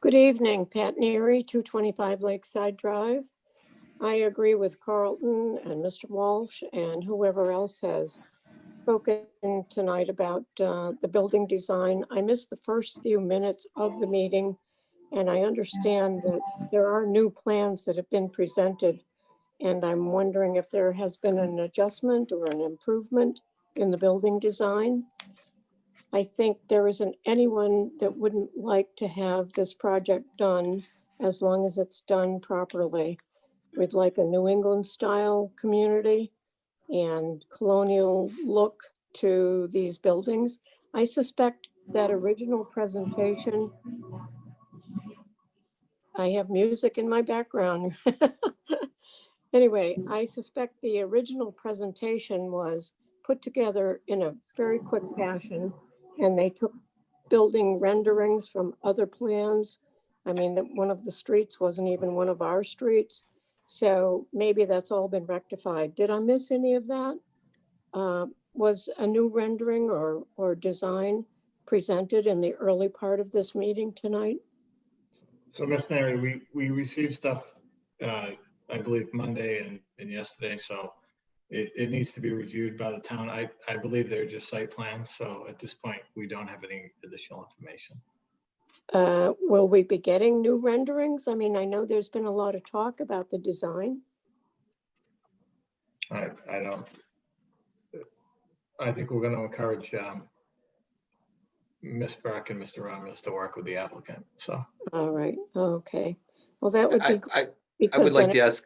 N: Good evening, Pat Neary, 225 Lakeside Drive. I agree with Carlton and Mr. Walsh and whoever else has spoken tonight about the building design. I missed the first few minutes of the meeting, and I understand that there are new plans that have been presented, and I'm wondering if there has been an adjustment or an improvement in the building design. I think there isn't anyone that wouldn't like to have this project done as long as it's done properly. We'd like a New England style community and colonial look to these buildings. I suspect that original presentation, I have music in my background. Anyway, I suspect the original presentation was put together in a very quick fashion, and they took building renderings from other plans. I mean, that one of the streets wasn't even one of our streets. So maybe that's all been rectified. Did I miss any of that? Was a new rendering or design presented in the early part of this meeting tonight?
A: So Ms. Neary, we received stuff, I believe Monday and yesterday. So it needs to be reviewed by the town. I believe they're just site plans. So at this point, we don't have any additional information.
N: Will we be getting new renderings? I mean, I know there's been a lot of talk about the design.
A: I don't. I think we're going to encourage Ms. Burke and Mr. Ramos to work with the applicant, so.
N: All right, okay. Well, that would be.
E: I
N: because
E: would like
N: then
E: to ask,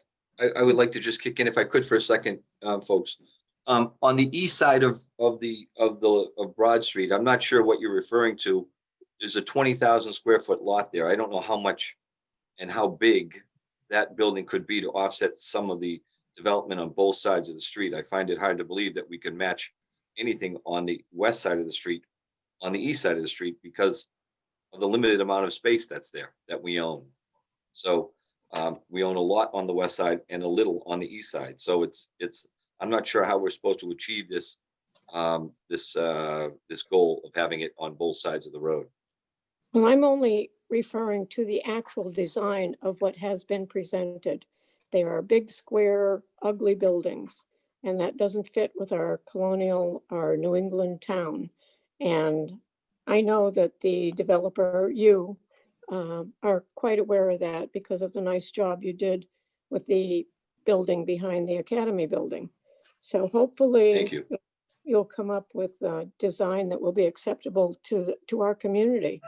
E: I would like to just kick in if I could for a second, folks. On the east side of Broad Street, I'm not sure what you're referring to. There's a 20,000 square foot lot there. I don't know how much and how big that building could be to offset some of the development on both sides of the street. I find it hard to believe that we can match anything on the west side of the street, on the east side of the street, because of the limited amount of space that's there that we own. So we own a lot on the west side and a little on the east side. So I'm not sure how we're supposed to achieve this this goal of having it on both sides of the road.
N: Well, I'm only referring to the actual design of what has been presented. They are big, square, ugly buildings, and that doesn't fit with our colonial, our New England town. And I know that the developer, you, are quite aware of that because of the nice job you did with the building behind the Academy building. So hopefully,
E: Thank you.
N: You'll come up with a design that will be acceptable to our community.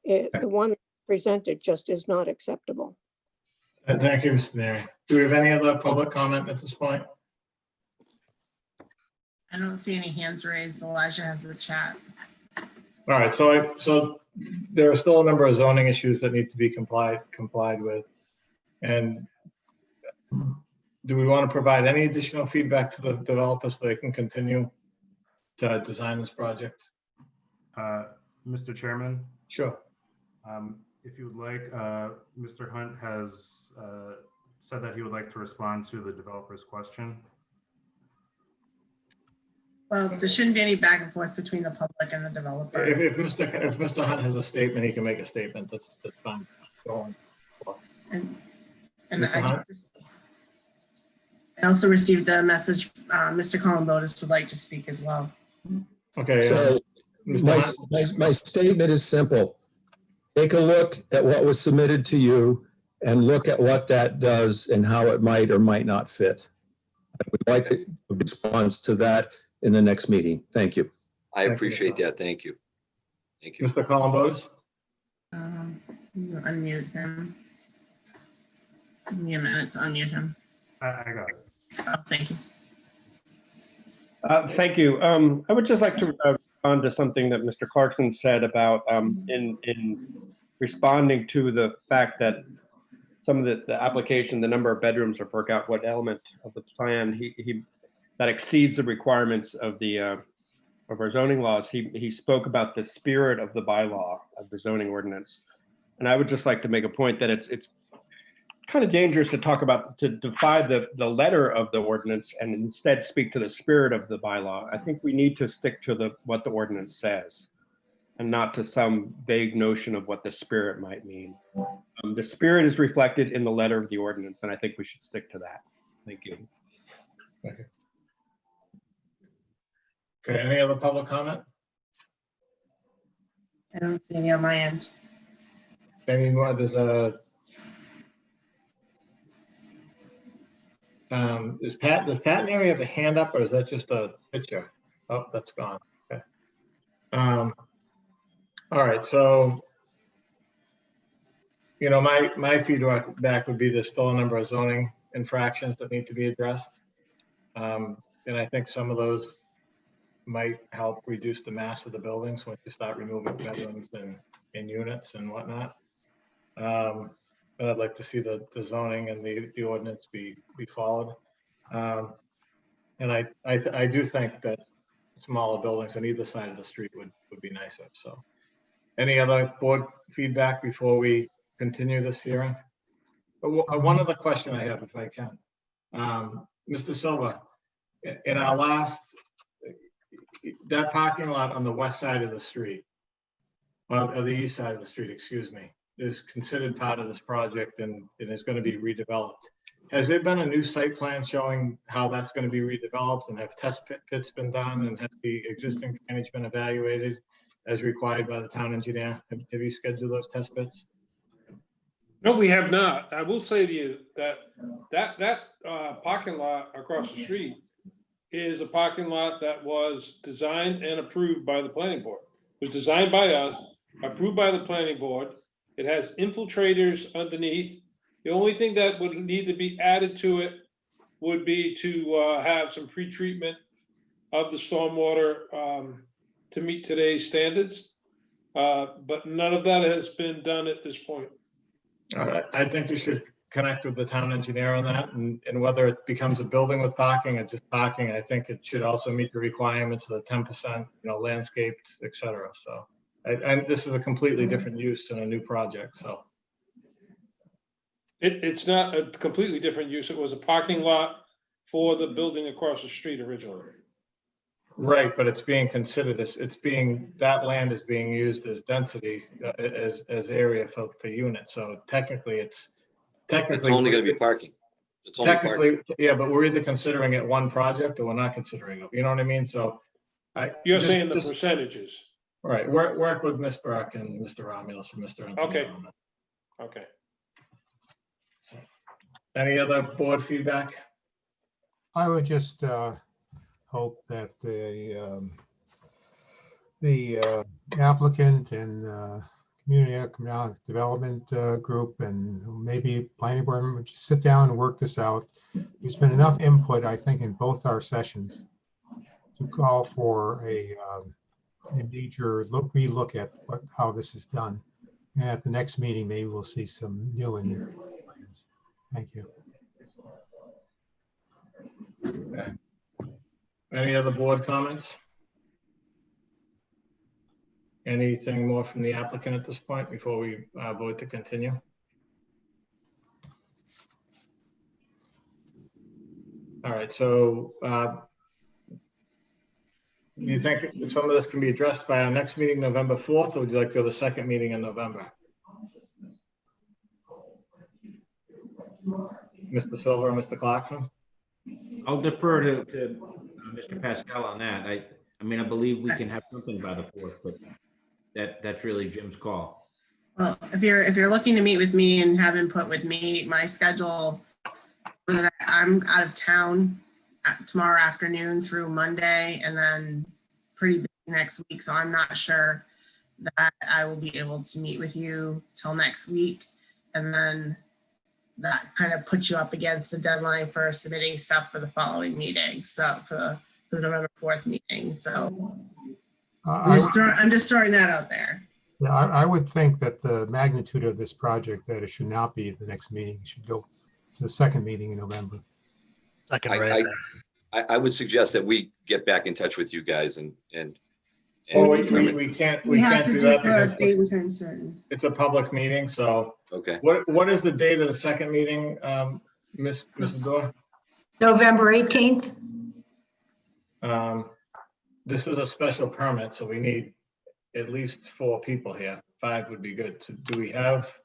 N: The one presented just is not acceptable.
A: Thank you, Mr. Neary. Do we have any other public comment at this point?
C: I don't see any hands raised. Elijah has the chat.
A: All right, so there are still a number of zoning issues that need to be complied with. And do we want to provide any additional feedback to the developers so they can continue to design this project?
B: Mr. Chairman,
A: Sure.
B: if you would like, Mr. Hunt has said that he would like to respond to the developer's question.
C: Well, there shouldn't be any back and forth between the public and the developer.
A: If Mr. Hunt has a statement, he can make a statement. That's fine. Go on.
C: And
A: Mr. Hunt?
C: I also received a message, Mr. Columbotus would like to speak as well.
A: Okay.
L: So
A: Mr. Hunt?
L: my statement is simple. Take a look at what was submitted to you and look at what that does and how it might or might not fit. I would like a response to that in the next meeting. Thank you.
E: I appreciate that. Thank you. Thank you.
A: Mr. Columbotus?
C: Unmute him. Give me a minute to unmute him.
B: I got it.
C: Oh, thank you.
O: Thank you. I would just like to respond to something that Mr. Clarkson said about in responding to the fact that some of the application, the number of bedrooms, or work out what element of the plan that exceeds the requirements of the of our zoning laws. He spoke about the spirit of the bylaw of the zoning ordinance, and I would just like to make a point that it's kind of dangerous to talk about, to defy the letter of the ordinance and instead speak to the spirit of the bylaw. I think we need to stick to what the ordinance says and not to some vague notion of what the spirit might mean. The spirit is reflected in the letter of the ordinance, and I think we should stick to that. Thank you.
A: Okay. Okay, any other public comment?
C: I don't see any on my end.
A: Any more? There's a does Pat Neary have a hand up, or is that just a picture? Oh, that's gone. Okay. All right, so my feedback would be there's still a number of zoning infractions that need to be addressed, and I think some of those might help reduce the mass of the buildings once you start removing bedrooms and units and whatnot. But I'd like to see the zoning and the ordinance be followed. And I do think that smaller buildings on either side of the street would be nicer. So any other board feedback before we continue this hearing? One other question I have, if I can. Mr. Silva, in our last, that parking lot on the west side of the street, or the east side of the street, excuse me, is considered part of this project and is going to be redeveloped. Has there been a new site plan showing how that's going to be redeveloped, and have test pits been done, and has the existing drainage been evaluated as required by the town engineer? Have you scheduled those test pits?
F: No, we have not. I will say to you that parking lot across the street is a parking lot that was designed and approved by the planning board. It was designed by us, approved by the planning board. It has infiltrators underneath. The only thing that would need to be added to it would be to have some pretreatment of the stormwater to meet today's standards. But none of that has been done at this point.
A: All right, I think you should connect with the town engineer on that, and whether it becomes a building with parking or just parking, I think it should also meet the requirements of the 10%, landscaped, et cetera. So and this is a completely different use than a new project, so.
F: It's not a completely different use. It was a parking lot for the building across the street originally.
A: Right, but it's being considered as, that land is being used as density, as area for units. So technically, it's
E: only gonna be parking. It's only parking.
A: technically, yeah, but we're either considering it one project or we're not considering it. You know what I mean? So
F: You're saying the percentages.
A: Right, work with Ms. Burke and Mr. Romulus and Mr. Antonio.
F: Okay. Okay.
A: Any other board feedback?
G: I would just hope that the applicant and community economic development group and maybe planning board would just sit down and work this out. There's been enough input, I think, in both our sessions to call for a major relook at how this is done. And at the next meeting, maybe we'll see some new and plans. Thank you.
A: Okay. Any other board comments? Anything more from the applicant at this point before we vote to continue? All right, so do you think some of this can be addressed by our next meeting, November 4th, or would you like to go to the second meeting in November? Mr. Silver and Mr. Clarkson?
D: I'll defer to Mr. Pascal on that. I mean, I believe we can have something by the 4th, but that's really Jim's call.
C: Well, if you're looking to meet with me and have input with me, my schedule, I'm out of town tomorrow afternoon through Monday, and then pretty busy next week. So I'm not sure that I will be able to meet with you till next week. And then that kind of puts you up against the deadline for submitting stuff for the following meeting. So for the November 4th meeting. So I'm just throwing that out there.
G: Yeah, I would think that the magnitude of this project, that it should not be at the next meeting. It should go to the second meeting in November.
E: I would suggest that we get back in touch with you guys and
A: Well, we can't do that because
C: date and time certain.
A: it's a public meeting. So
E: okay.
A: What is the date of the second meeting, Mrs. Dorr?
K: November 18th.
A: This is a special permit, so we need at least 4 people here. 5 would be good. So do we have,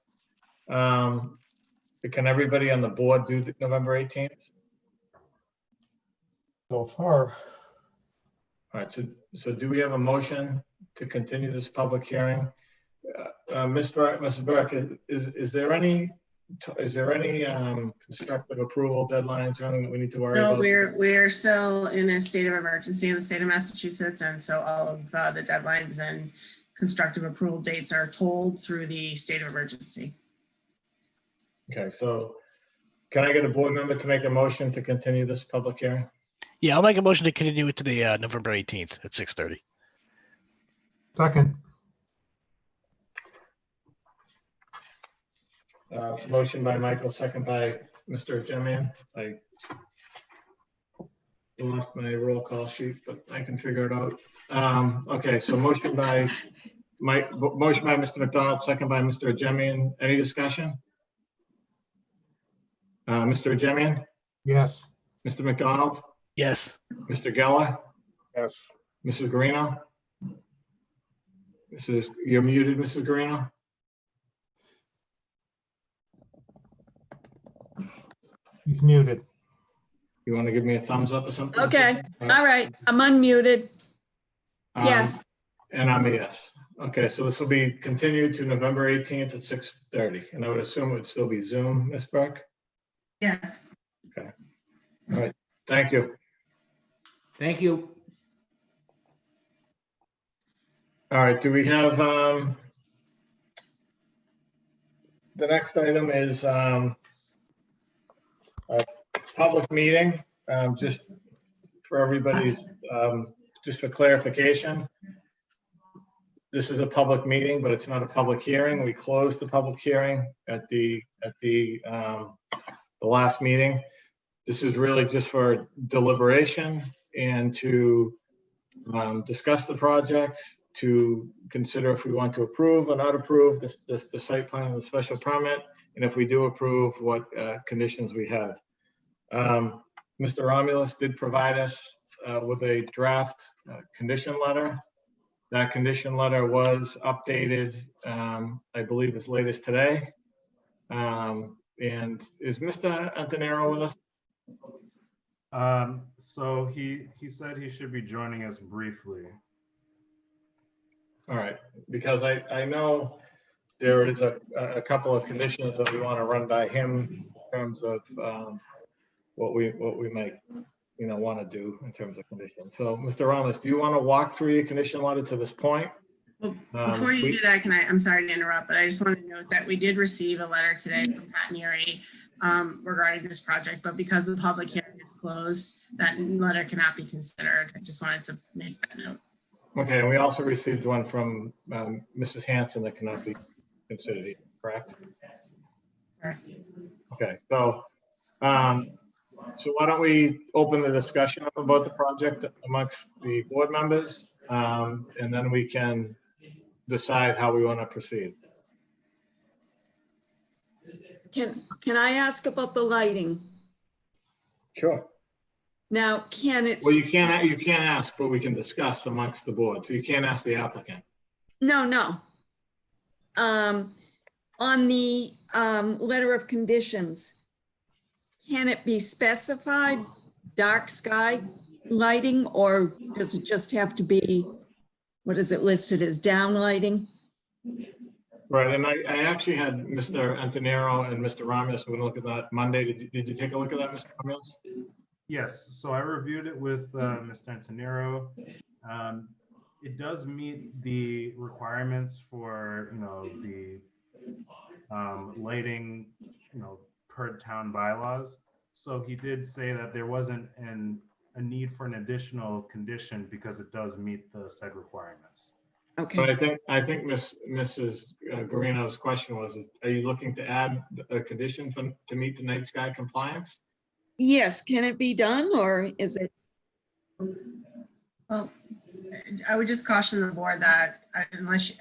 A: can everybody on the board do the November 18th?
G: So far.
A: All right, so do we have a motion to continue this public hearing? Mrs. Burke, is there any constructive approval deadlines or anything that we need to worry
C: No,
A: about?
C: we're still in a state of emergency in the state of Massachusetts, and so all of the deadlines and constructive approval dates are told through the state of emergency.
A: Okay, so can I get a board member to make a motion to continue this public hearing?
I: Yeah, I'll make a motion to continue it to the November 18th at 6:30.
G: Second.
A: Motion by Michael, second by Mr. Jemian. I lost my roll call sheet, but I can figure it out. Okay, so motion by Mr. McDonald, second by Mr. Jemian. Any discussion? Mr. Jemian?
G: Yes.
A: Mr. McDonald?
I: Yes.
A: Mr. Geller?
J: Yes.
A: Mrs. Garino? You're muted, Mrs. Garino?
G: He's muted.
A: You want to give me a thumbs up or something?
H: Okay, all right, I'm unmuted. Yes.
A: And I'm a yes. Okay, so this will be continued to November 18th at 6:30. And I would assume it would still be Zoom, Ms. Burke?
C: Yes.
A: Okay. All right, thank you.
D: Thank you.
A: All right, do we have, the next item is a public meeting, just for everybody's, just for clarification. This is a public meeting, but it's not a public hearing. We closed the public hearing at the last meeting. This is really just for deliberation and to discuss the projects, to consider if we want to approve or not approve the site plan and the special permit, and if we do approve, what conditions we have. Mr. Romulus did provide us with a draft condition letter. That condition letter was updated, I believe, as late as today. And is Mr. Antonero with us?
B: So he said he should be joining us briefly.
A: All right, because I know there is a couple of conditions that we want to run by him in terms of what we might, want to do in terms of conditions. So, Mr. Ramos, do you want to walk through your condition letter to this point?
C: Well, before you do that, I'm sorry to interrupt, but I just want to note that we did receive a letter today from Pat Neary regarding this project, but because the public hearing is closed, that letter cannot be considered. I just wanted to make that note.
A: Okay, and we also received one from Mrs. Hanson that cannot be considered, correct?
C: Correct.
A: Okay, so why don't we open the discussion up about the project amongst the board members, and then we can decide how we want to proceed.
H: Can I ask about the lighting?
A: Sure.
H: Now, can it?
A: Well, you can't ask, but we can discuss amongst the board. So you can't ask the applicant.
H: No. On the letter of conditions, can it be specified dark sky lighting, or does it just have to be, what is it listed as, down lighting?
A: Right, and I actually had Mr. Antonero and Mr. Ramos, we're gonna look at that Monday. Did you take a look at that, Mr. Ramos?
B: Yes, so I reviewed it with Mr. Antonero. It does meet the requirements for, the lighting, per town bylaws. So he did say that there wasn't a need for an additional condition because it does meet the said requirements.
H: Okay.
A: But I think Mrs. Garino's question was, are you looking to add a condition to meet the night sky compliance?
H: Yes, can it be done, or is it?
C: Well, I would just caution the board that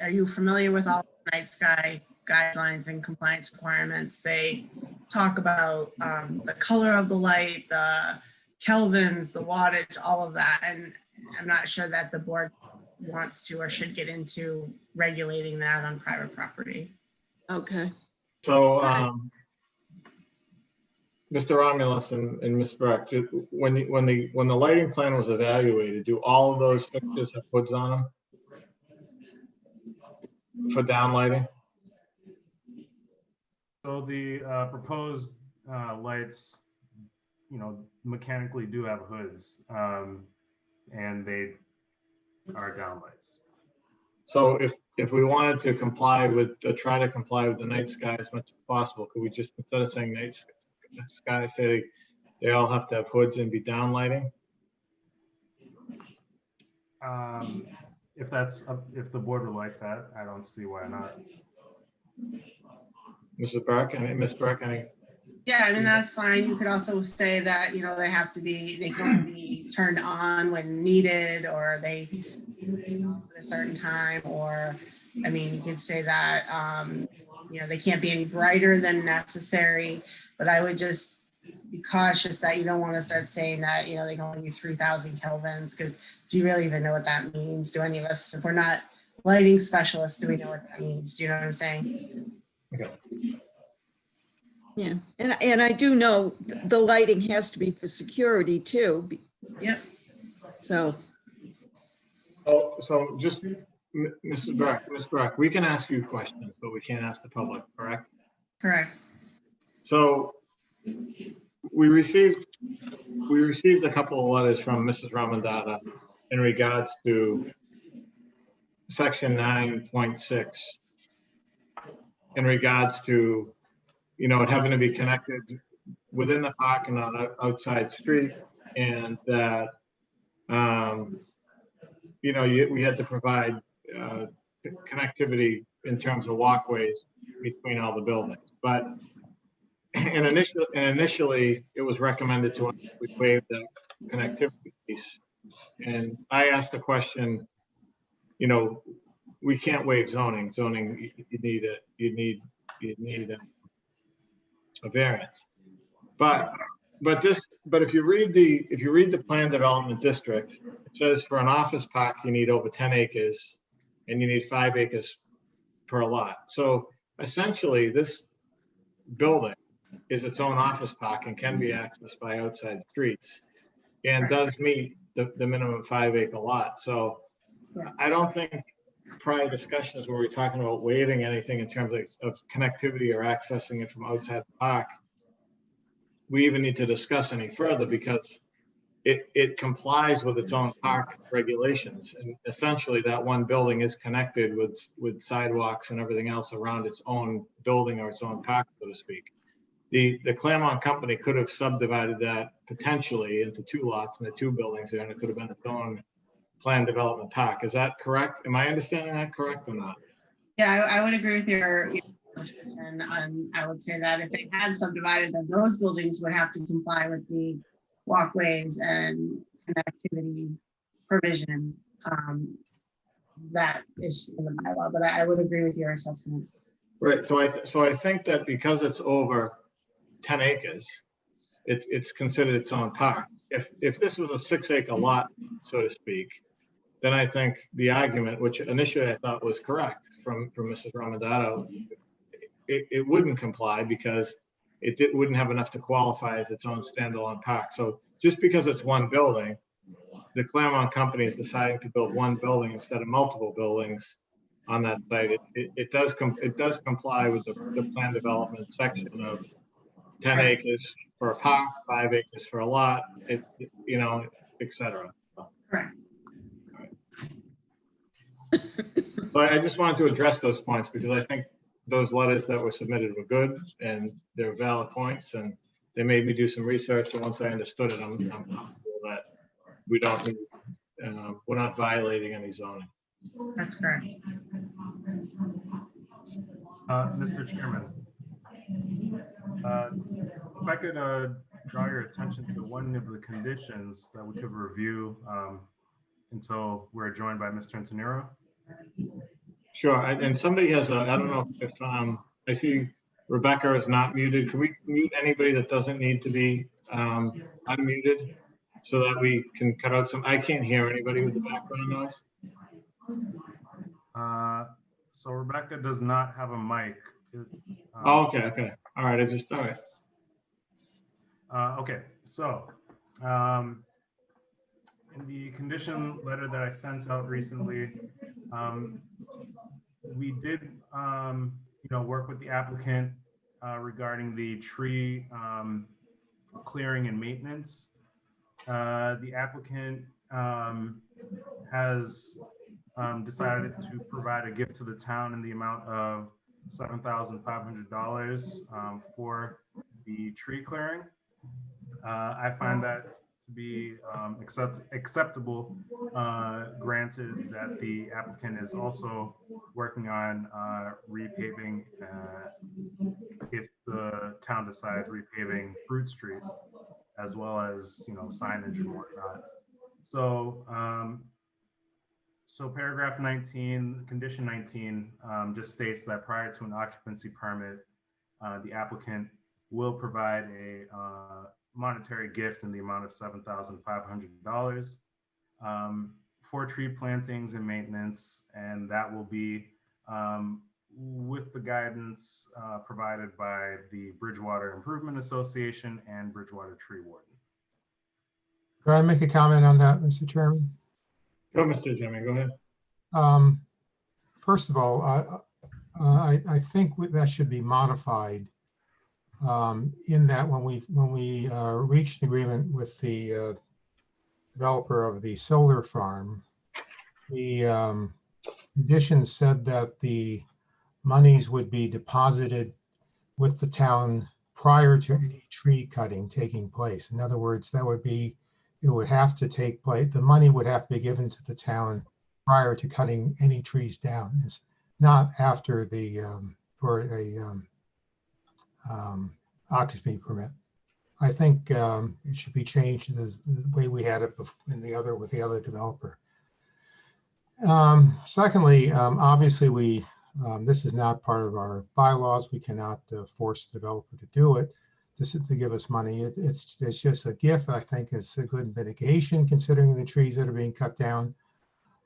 C: are you familiar with all the night sky guidelines and compliance requirements? They talk about the color of the light, the kelvins, the wattage, all of that. And I'm not sure that the board wants to or should get into regulating that on private property.
H: Okay.
A: So, Mr. Romulus and Ms. Breck, when the lighting plan was evaluated, do all of those fixtures have hoods on them for down lighting?
B: So the proposed lights, mechanically do have hoods, and they are down lights.
A: So if we wanted to try to comply with the night sky as much as possible, could we just, instead of saying night sky, say they all have to have hoods and be down lighting?
B: If the board would like that, I don't see why not.
A: Mrs. Burke, Ms. Burke,
C: Yeah, I mean, that's fine. You could also say that, they can only be turned on when needed, or they at a certain time, or, you could say that, they can't be any brighter than necessary, but I would just be cautious that you don't want to start saying that, they can only be 3,000 kelvins, because do you really even know what that means? Do any of us, if we're not lighting specialists, do we know what that means? Do you know what I'm saying?
A: Okay.
H: Yeah, and I do know the lighting has to be for security too.
C: Yep.
H: So.
A: Oh, so just Mrs. Burke, Ms. Burke, we can ask you questions, but we can't ask the public, correct?
C: Correct.
A: So we received we received a couple of letters from Mrs. Ramadada in regards to section 9.6, in regards to, you know, it having to be connected within the park and on an outside street, and that, you know, we had to provide connectivity in terms of walkways between all the buildings. But initially, it was recommended to us we waive the connectivity piece. And I asked the question, you know, we can't waive zoning. Zoning, you need a variance. But if you read the plan development district, it says for an office park, you need over 10 acres and you need 5 acres per lot. So essentially, this building is its own office park and can be accessed by outside streets and does meet the minimum 5 acre lot. So I don't think prior discussions where we're talking about waiving anything in terms of connectivity or accessing it from outside the park, we even need to discuss any further, because it complies with its own park regulations. And essentially that one building is connected with sidewalks and everything else around its own building or its own park, so to speak. The Claremont company could have subdivided that potentially into 2 lots and the 2 buildings there, and it could have been its own planned development park. Is that correct? Am I understanding that correct or not?
C: Yeah, I would agree with your position. I would say that if it had subdivided, then those buildings would have to comply with the walkways and connectivity provision that is in the bylaw. But I would agree with your assessment.
A: Right. So I think that because it's over 10 acres, it's considered its own park. If this was a 6 acre lot, so to speak, then I think the argument, which initially I thought was correct from Mrs. Ramadano, it wouldn't comply because it wouldn't have enough to qualify as its own standalone park. So just because it's one building, the Claremont company is deciding to build one building instead of multiple buildings on that site. It does comply with the plan development section of 10 acres for a park, 5 acres for a lot, you know, et cetera.
C: Correct.
A: But I just wanted to address those points because I think those letters that were submitted were good and they're valid points, and they made me do some research. And once I understood it, I'm comfortable that we don't need, we're not violating any zoning.
C: That's correct.
B: Mr. Chairman, if I could draw your attention to one of the conditions that we could review until we're joined by Mr. Antonero.
A: Sure. And somebody has I don't know if I see Rebecca is not muted. Can we mute anybody that doesn't need to be unmuted so that we can cut out I can't hear anybody with the background noise.
B: So Rebecca does not have a mic.
A: Oh, okay. All right. All right.
B: Okay, so in the condition letter that I sent out recently, we did, work with the applicant regarding the tree clearing and maintenance. The applicant has decided to provide a gift to the town in the amount of $7,500 for the tree clearing. I find that to be acceptable, granted that the applicant is also working on repaving if the town decides repaving Fruit Street, as well as signage and whatnot. So so paragraph 19, condition 19, just states that prior to an occupancy permit, the applicant will provide a monetary gift in the amount of $7,500 for tree plantings and maintenance, and that will be with the guidance provided by the Bridgewater Improvement Association and Bridgewater Tree Warden.
G: Could I make a comment on that, Mr. Chairman?
A: Go, Mr. Jimmy, go ahead.
G: First of all, I think that should be modified in that when we reached an agreement with the developer of the solar farm, the conditions said that the monies would be deposited with the town prior to any tree cutting taking place. In other words, it would have to take place, the money would have to be given to the town prior to cutting any trees down. It's not after for a occupancy permit. I think it should be changed the way we had it with the other developer. Secondly, obviously this is not part of our bylaws. We cannot force the developer to do it, to give us money. It's just a gift. I think it's a good mitigation considering the trees that are being cut down.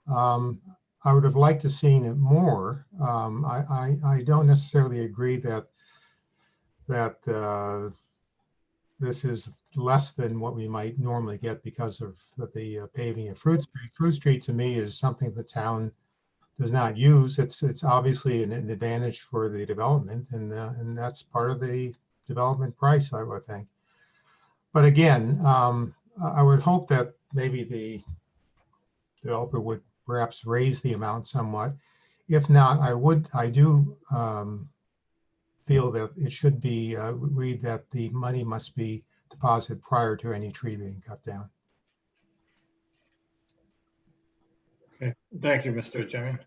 G: I would have liked to seen it more. I don't necessarily agree that this is less than what we might normally get because of the paving of Fruit Street. Fruit Street to me is something the town does not use. It's obviously an advantage for the development, and that's part of the development price, I would think. But again, I would hope that maybe the developer would perhaps raise the amount somewhat. If not, I do feel that it should be read that the money must be deposited prior to any tree being cut down.
A: Okay, thank you, Mr. Jimmy.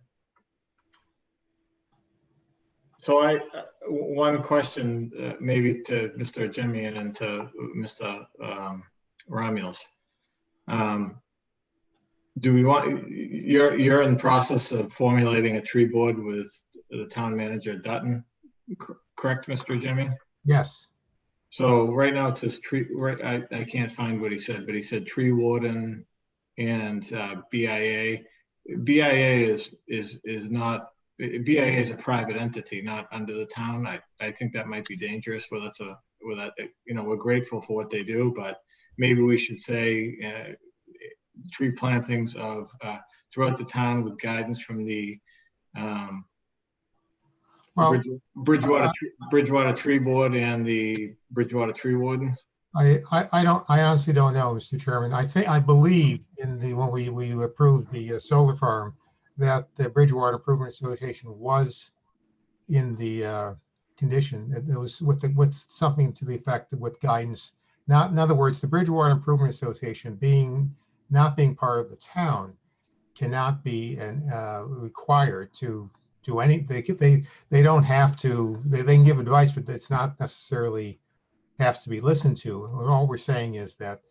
A: So one question maybe to Mr. Jimmy and then to Mr. Romulus. Do we want, you're in the process of formulating a tree board with the town manager Dutton, correct, Mr. Jimmy?
G: Yes.
A: So right now it says tree, right, I can't find what he said, but he said tree warden and BIA. BIA is not, BIA is a private entity, not under the town. I think that might be dangerous. Well, we're grateful for what they do, but maybe we should say tree plantings of throughout the town with guidance from the Bridgewater Tree Board and the Bridgewater Tree Warden.
G: I honestly don't know, Mr. Chairman. I believe when we approved the solar farm that the Bridgewater Improvement Association was in the condition. It was with something to the effect of with guidance. Not, in other words, the Bridgewater Improvement Association not being part of the town cannot be required to do any. They don't have to. They can give advice, but it's not necessarily has to be listened to. All we're saying is that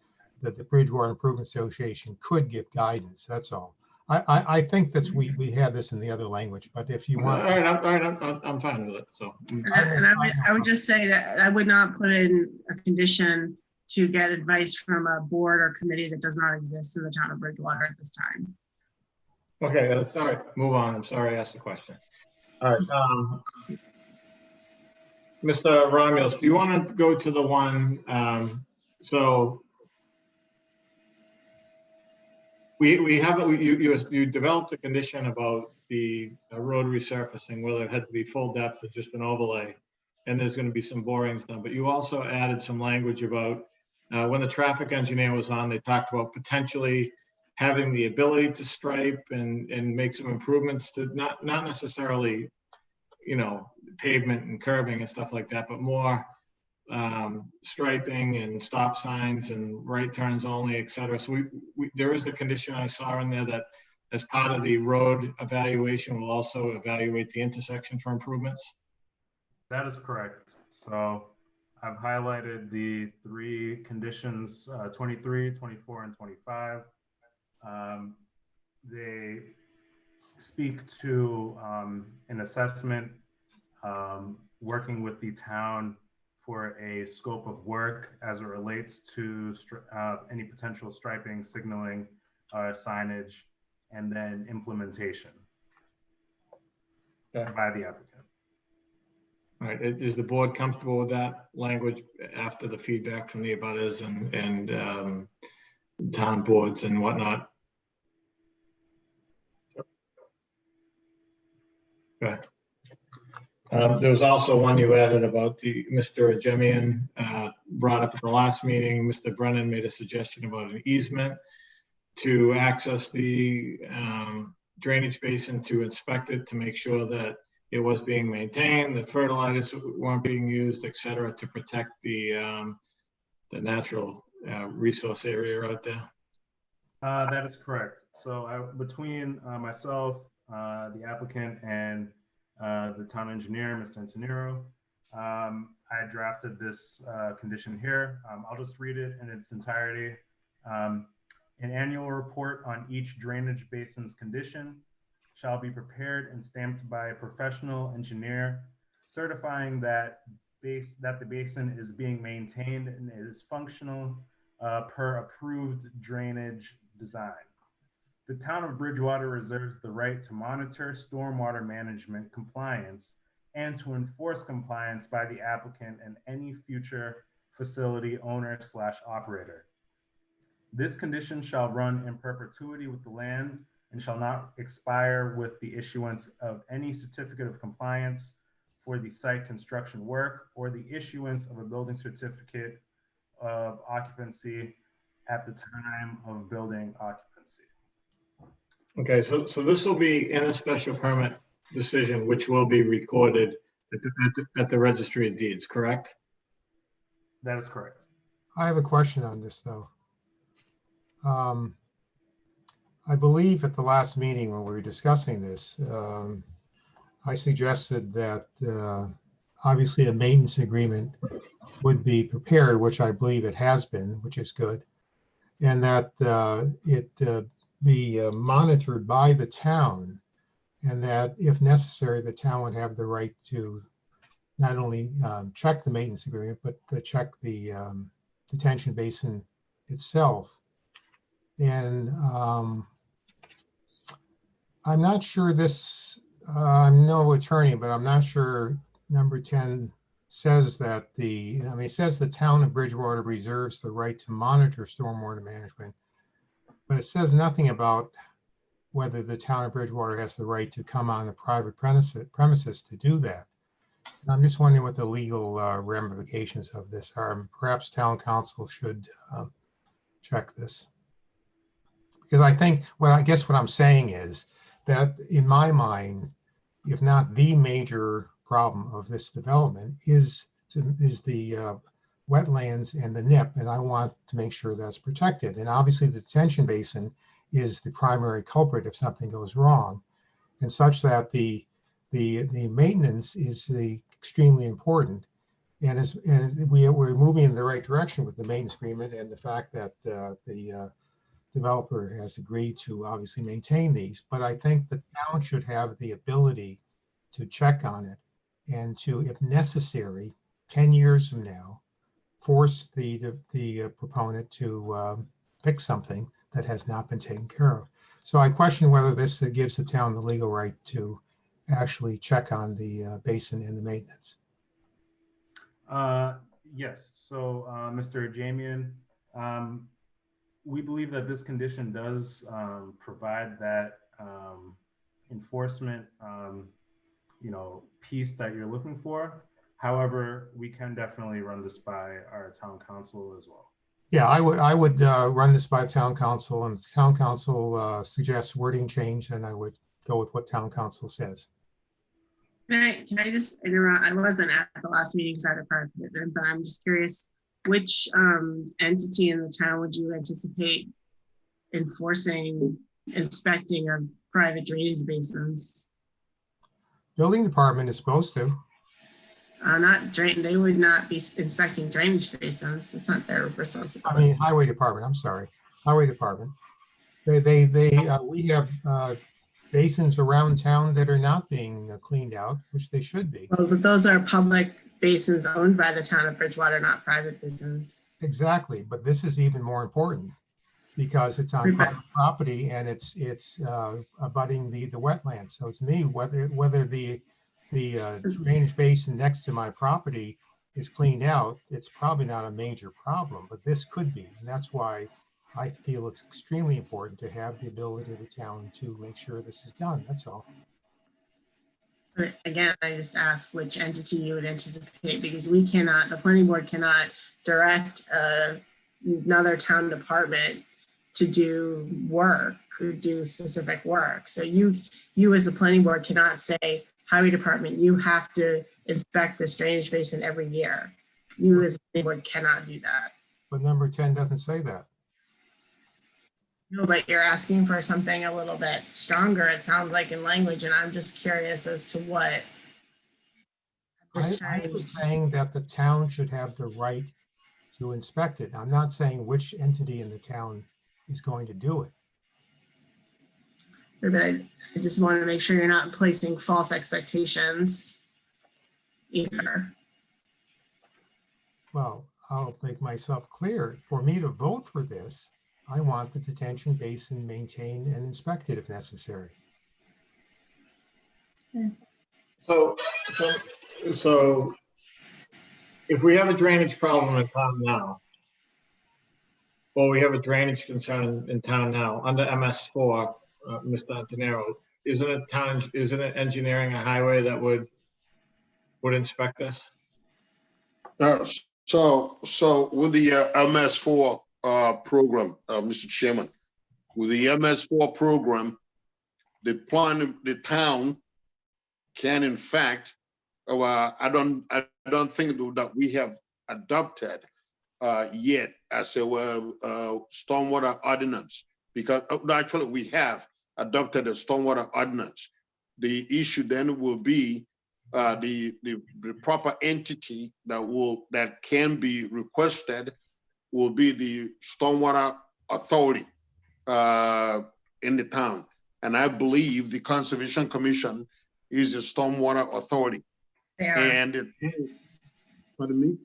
G: the Bridgewater Improvement Association could give guidance. That's all. I think that's we had this in the other language, but if you want,
A: all right, I'm fine with it. So,
C: I would just say that I would not put in a condition to get advice from a board or committee that does not exist in the town of Bridgewater at this time.
A: okay, sorry, move on. I'm sorry I asked the question. All right, Mr. Romulus, do you want to go to the one? So you developed a condition about the road resurfacing, whether it had to be full depth or just an overlay, and there's going to be some borings done. But you also added some language about when the traffic engineer was on, they talked about potentially having the ability to stripe and make some improvements to not necessarily, pavement and curbing and stuff like that, but more striping and stop signs and right turns only, et cetera. So there is a condition I saw in there that as part of the road evaluation, we'll also evaluate the intersection for improvements.
B: That is correct. So I've highlighted the three conditions, 23, 24, and 25. They speak to an assessment, working with the town for a scope of work as it relates to any potential striping, signaling, signage, and then implementation by the applicant.
A: All right, is the board comfortable with that language after the feedback from the abutters and town boards and whatnot? Okay. There was also one you added about Mr. Jemian brought up at the last meeting. Mr. Brennan made a suggestion about an easement to access the drainage basin, to inspect it, to make sure that it was being maintained, that fertilizers weren't being used, et cetera, to protect the natural resource area out there.
B: That is correct. So between myself, the applicant, and the town engineer, Mr. Antonero, I drafted this condition here. I'll just read it in its entirety. An annual report on each drainage basin's condition shall be prepared and stamped by a professional engineer, certifying that the basin is being maintained and is functional per approved drainage design. The town of Bridgewater reserves the right to monitor stormwater management compliance and to enforce compliance by the applicant and any future facility owner/operator. This condition shall run in perpetuity with the land and shall not expire with the issuance of any certificate of compliance for the site construction work or the issuance of a building certificate of occupancy at the time of building occupancy.
A: Okay, so this will be in a special permit decision, which will be recorded at the registry of deeds, correct?
B: That is correct.
G: I have a question on this, though. I believe at the last meeting when we were discussing this, I suggested that obviously a maintenance agreement would be prepared, which I believe it has been, which is good, and that it be monitored by the town, and that if necessary, the town would have the right to not only check the maintenance agreement, but to check the detention basin itself. And I'm not sure this, I'm no attorney, but I'm not sure number 10 says that it says the town of Bridgewater reserves the right to monitor stormwater management, but it says nothing about whether the town of Bridgewater has the right to come on the private premises to do that. And I'm just wondering what the legal ramifications of this are. Perhaps town council should check this. Because I think, what I'm saying is that in my mind, if not the major problem of this development is the wetlands and the NIP, and I want to make sure that's protected. And obviously the detention basin is the primary culprit if something goes wrong, and such that the maintenance is extremely important. And we're moving in the right direction with the maintenance agreement and the fact that the developer has agreed to obviously maintain these. But I think the town should have the ability to check on it and to, if necessary, 10 years from now, force the proponent to fix something that has not been taken care of. So I question whether this gives the town the legal right to actually check on the basin and the maintenance.
B: Yes. So, Mr. Jamian, we believe that this condition does provide that enforcement, piece that you're looking for. However, we can definitely run this by our town council as well.
G: Yeah, I would run this by town council, and if town council suggests wording change, then I would go with what town council says.
C: Can I just interrupt? I wasn't at the last meeting because I had a prior commitment, but I'm just curious, which entity in the town would you anticipate enforcing inspecting of private drainage basins?
G: Building department is supposed to.
C: They would not be inspecting drainage basins. It's not their responsibility.
G: I mean, highway department, I'm sorry, highway department. We have basins around town that are not being cleaned out, which they should be.
C: Well, but those are public basins owned by the town of Bridgewater, not private basins.
G: Exactly, but this is even more important because it's on private property and it's abutting the wetlands. So to me, whether the drainage basin next to my property is cleaned out, it's probably not a major problem, but this could be. And that's why I feel it's extremely important to have the ability of the town to make sure this is done. That's all.
C: But again, I just ask which entity you would anticipate, because we cannot, the planning board cannot direct another town department to do work or do specific work. So you as the planning board cannot say, highway department, you have to inspect this drainage basin every year. You as the planning board cannot do that.
G: But number 10 doesn't say that.
C: No, but you're asking for something a little bit stronger, it sounds like, in language, and I'm just curious as to what.
G: I'm just saying that the town should have the right to inspect it. I'm not saying which entity in the town is going to do it.
C: But I just want to make sure you're not placing false expectations either.
G: Well, I'll make myself clear. For me to vote for this, I want the detention basin maintained and inspected if necessary.
A: So if we have a drainage problem in town now, or we have a drainage concern in town now, under MS4, Mr. Antonero, isn't it engineering a highway that would inspect this?
P: So with the MS4 program, Mr. Chairman, with the MS4 program, the town can in fact, I don't think that we have adopted yet as a stormwater ordinance, because actually we have adopted a stormwater ordinance. The issue then will be the proper entity that can be requested will be the stormwater authority in the town. And I believe the Conservation Commission is the stormwater authority. And pardon me?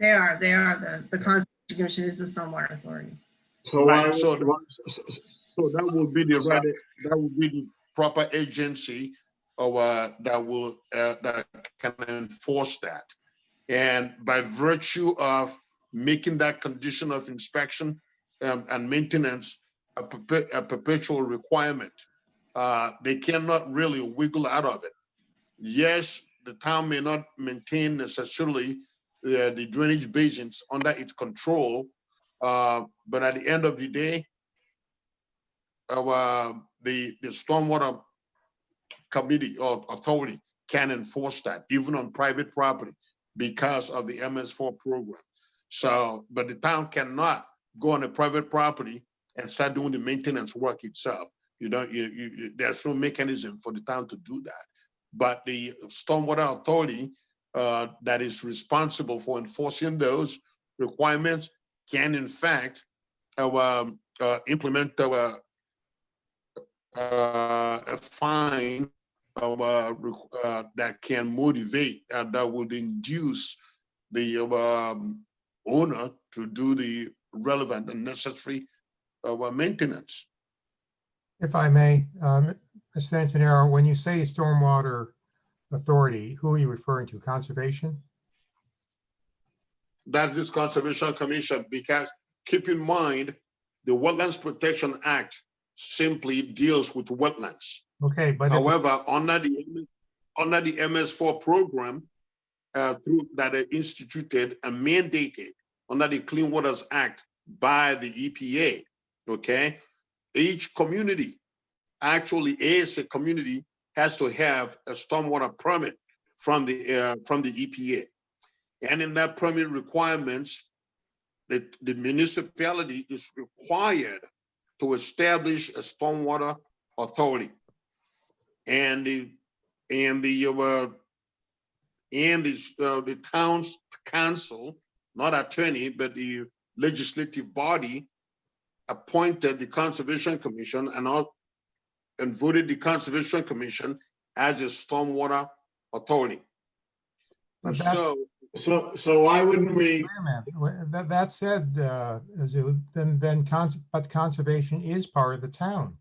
C: They are the Conservation Commission is the stormwater authority.
A: So
P: that will be the proper agency that can enforce that. And by virtue of making that condition of inspection and maintenance a perpetual requirement, they cannot really wiggle out of it. Yes, the town may not maintain necessarily the drainage basins under its control, but at the end of the day, the stormwater committee or authority can enforce that even on private property because of the MS4 program. So, but the town cannot go on a private property and start doing the maintenance work itself. There's no mechanism for the town to do that. But the stormwater authority that is responsible for enforcing those requirements can in fact implement a fine that can motivate and that would induce the owner to do the relevant and necessary maintenance.
G: If I may, Mr. Antonero, when you say stormwater authority, who are you referring to? Conservation?
P: That is Conservation Commission, because keep in mind, the Wetlands Protection Act simply deals with wetlands.
G: Okay, but
P: however, under the MS4 program, through that are instituted and mandated under the Clean Waters Act by the EPA, okay, each community actually as a community has to have a stormwater permit from the EPA, and in that permit requirements, the municipality is required to establish a stormwater authority, and the town's council, not attorney, but the legislative body, appointed the Conservation Commission and voted the Conservation Commission as a stormwater authority.
G: But
A: so why wouldn't we?
G: That said, but conservation is part of the town.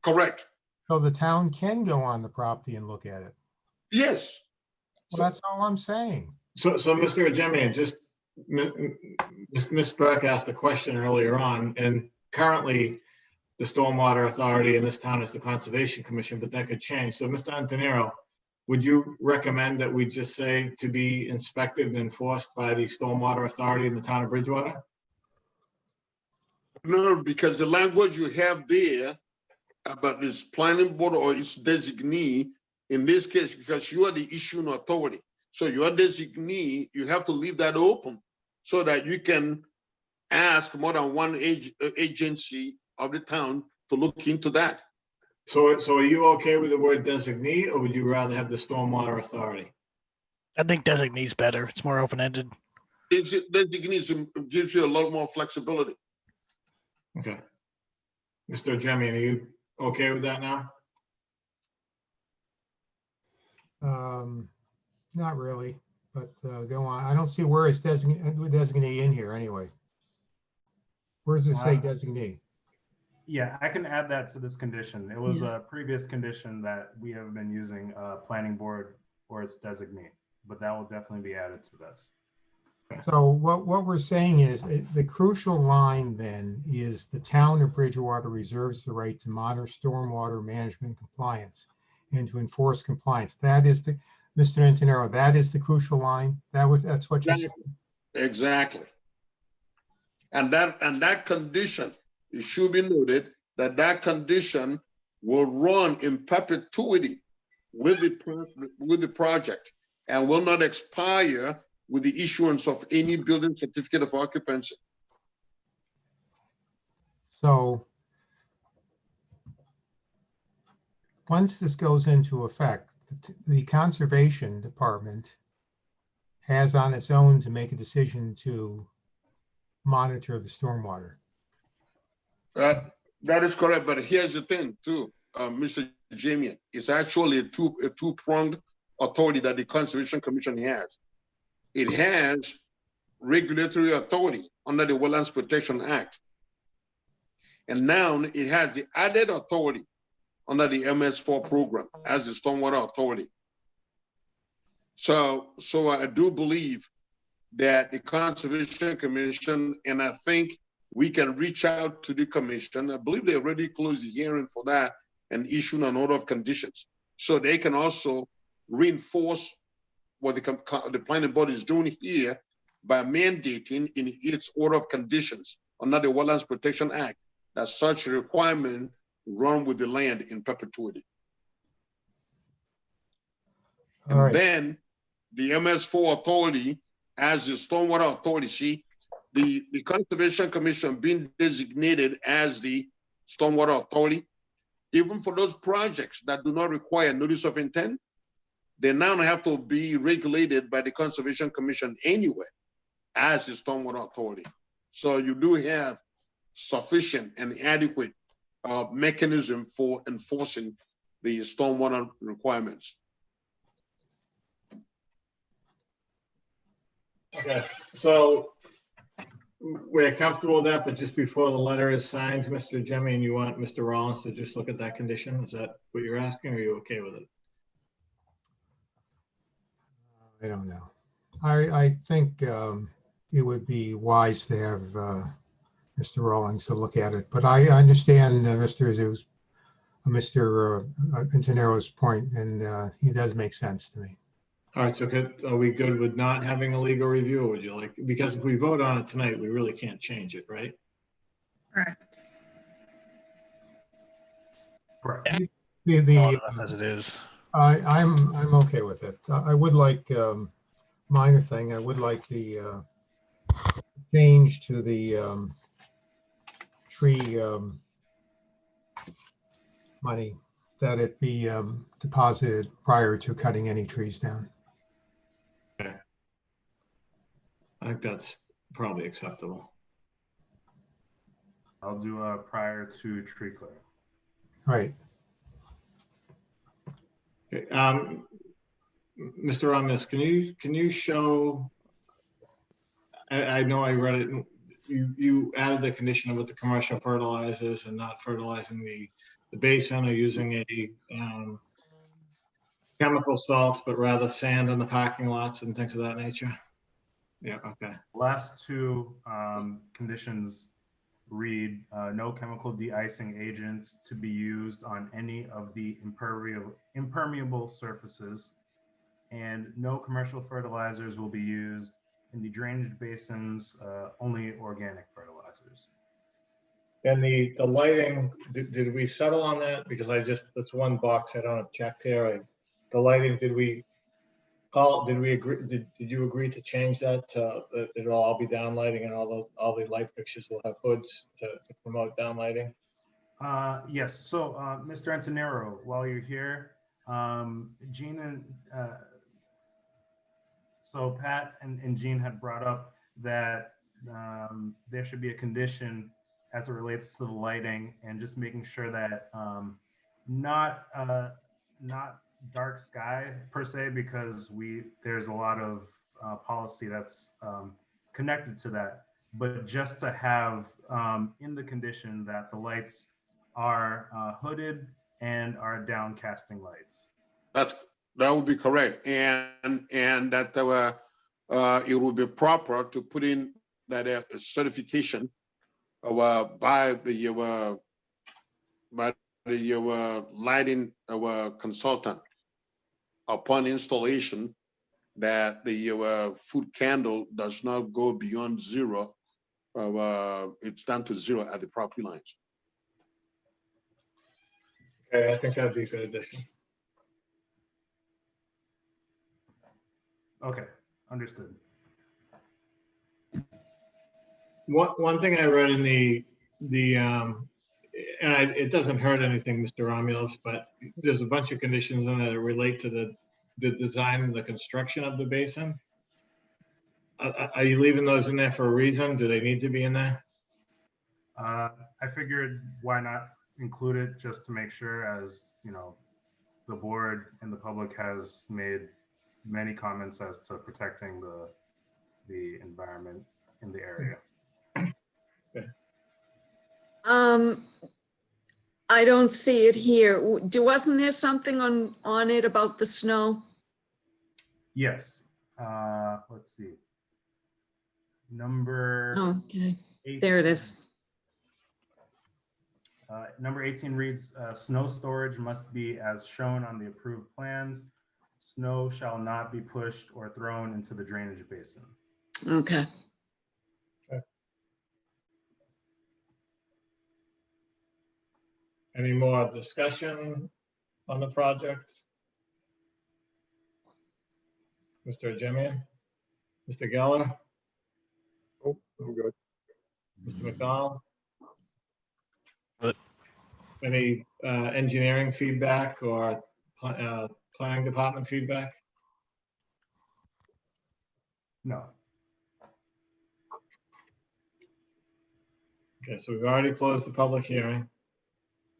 P: Correct.
G: So the town can go on the property and look at it.
P: Yes.
G: Well, that's all I'm saying.
A: So Mr. Ajemian, just Ms. Burke asked a question earlier on, and currently the Stormwater Authority and this town is the Conservation Commission, but that could change. So Mr. Antonero, would you recommend that we just say to be inspected and enforced by the Stormwater Authority in the town of Bridgewater?
P: No, because the language you have there about this planning board or its designee, in this case, because you are the issuing authority. So your designee, you have to leave that open so that you can ask more than one agency of the town to look into that.
A: So are you okay with the word designee, or would you rather have the Stormwater Authority?
I: I think designee's better. It's more open-ended.
P: Designee gives you a lot more flexibility.
A: Okay. Mr. Jemian, are you okay with that now?
G: Not really, but go on. I don't see where it's designee in here anyway. Where does it say designee?
B: Yeah, I can add that to this condition. It was a previous condition that we have been using, planning board or its designee, but that will definitely be added to this.
G: So what we're saying is the crucial line then is the town of Bridgewater reserves the right to monitor stormwater management compliance and to enforce compliance. That is the, Mr. Antonero, that is the crucial line. That's what you're saying.
P: Exactly. And that condition, it should be noted that that condition will run in perpetuity with the project and will not expire with the issuance of any building certificate of occupancy.
G: So once this goes into effect, the Conservation Department has on its own to make a decision to monitor the stormwater.
P: That is correct, but here's the thing too, Mr. Jamian, it's actually a two-pronged authority that the Conservation Commission has. It has regulatory authority under the Wetlands Protection Act. And now it has the added authority under the MS4 program as the Stormwater Authority. So I do believe that the Conservation Commission, and I think we can reach out to the commission. I believe they already closed the hearing for that and issued an order of conditions. So they can also reinforce what the planning board is doing here by mandating in its order of conditions under the Wetlands Protection Act that such a requirement run with the land in perpetuity. And then the MS4 authority as the Stormwater Authority, see, the Conservation Commission being designated as the Stormwater Authority, even for those projects that do not require notice of intent, they now have to be regulated by the Conservation Commission anyway as the Stormwater Authority. So you do have sufficient and adequate mechanism for enforcing the stormwater requirements.
A: Okay, so we're comfortable with that, but just before the letter is signed, Mr. Jemian, you want Mr. Rollins to just look at that condition? Is that what you're asking, or are you okay with it?
G: I don't know. I think it would be wise to have Mr. Rawlings to look at it, but I understand Mr. Antonero's point, and he does make sense to me.
A: All right, so are we good with not having a legal review, or would you like, because if we vote on it tonight, we really can't change it, right?
C: Correct.
B: Correct.
I: As it is.
G: I'm okay with it. I would like minor thing. I would like the change to the tree money, that it be deposited prior to cutting any trees down.
A: Okay. I think that's probably acceptable.
B: I'll do a prior to tree clearing.
G: Right.
A: Okay, Mr. Ramos, can you show? I know I read it. You added the condition with the commercial fertilizers and not fertilizing the basin or using a chemical salts, but rather sand in the parking lots and things of that nature. Yeah. Okay.
B: Last two conditions read, no chemical de-icing agents to be used on any of the impermeable surfaces, and no commercial fertilizers will be used in the drainage basins, only organic fertilizers.
A: And the lighting, did we settle on that? Because that's one box I don't have checked here. The lighting, did we agree, did you agree to change that that it'll all be downlighting and all the light fixtures will have hoods to promote downlighting?
B: Yes, so Mr. Antonero, while you're here, Gene and so Pat and Gene had brought up that there should be a condition as it relates to the lighting and just making sure that not dark sky per se, because there's a lot of policy that's connected to that, but just to have in the condition that the lights are hooded and are downcasting lights.
P: That would be correct, and that it would be proper to put in that certification by the lighting consultant upon installation, that the foot candle does not go beyond zero. It's down to zero at the property lines.
A: Okay, I think that'd be a good addition.
B: Okay, understood.
A: One thing I read in it doesn't hurt anything, Mr. Romulus, but there's a bunch of conditions in there that relate to the design and the construction of the basin. Are you leaving those in there for a reason? Do they need to be in there?
B: I figured why not include it, just to make sure, as you know, the board and the public has made many comments as to protecting the environment in the area.
A: Okay.
H: I don't see it here. Wasn't there something on it about the snow?
B: Yes. Let's see. Number
H: Okay,
B: 18,
H: there it is.
B: number 18 reads, snow storage must be as shown on the approved plans. Snow shall not be pushed or thrown into the drainage basin.
H: Okay.
A: Any more discussion on the project? Mr. Jemian? Mr. Geller?
J: Oh, I'm good.
A: Mr. McDonald?
I: Good.
A: Any engineering feedback or planning department feedback?
B: No.
A: Okay, so we've already closed the public hearing.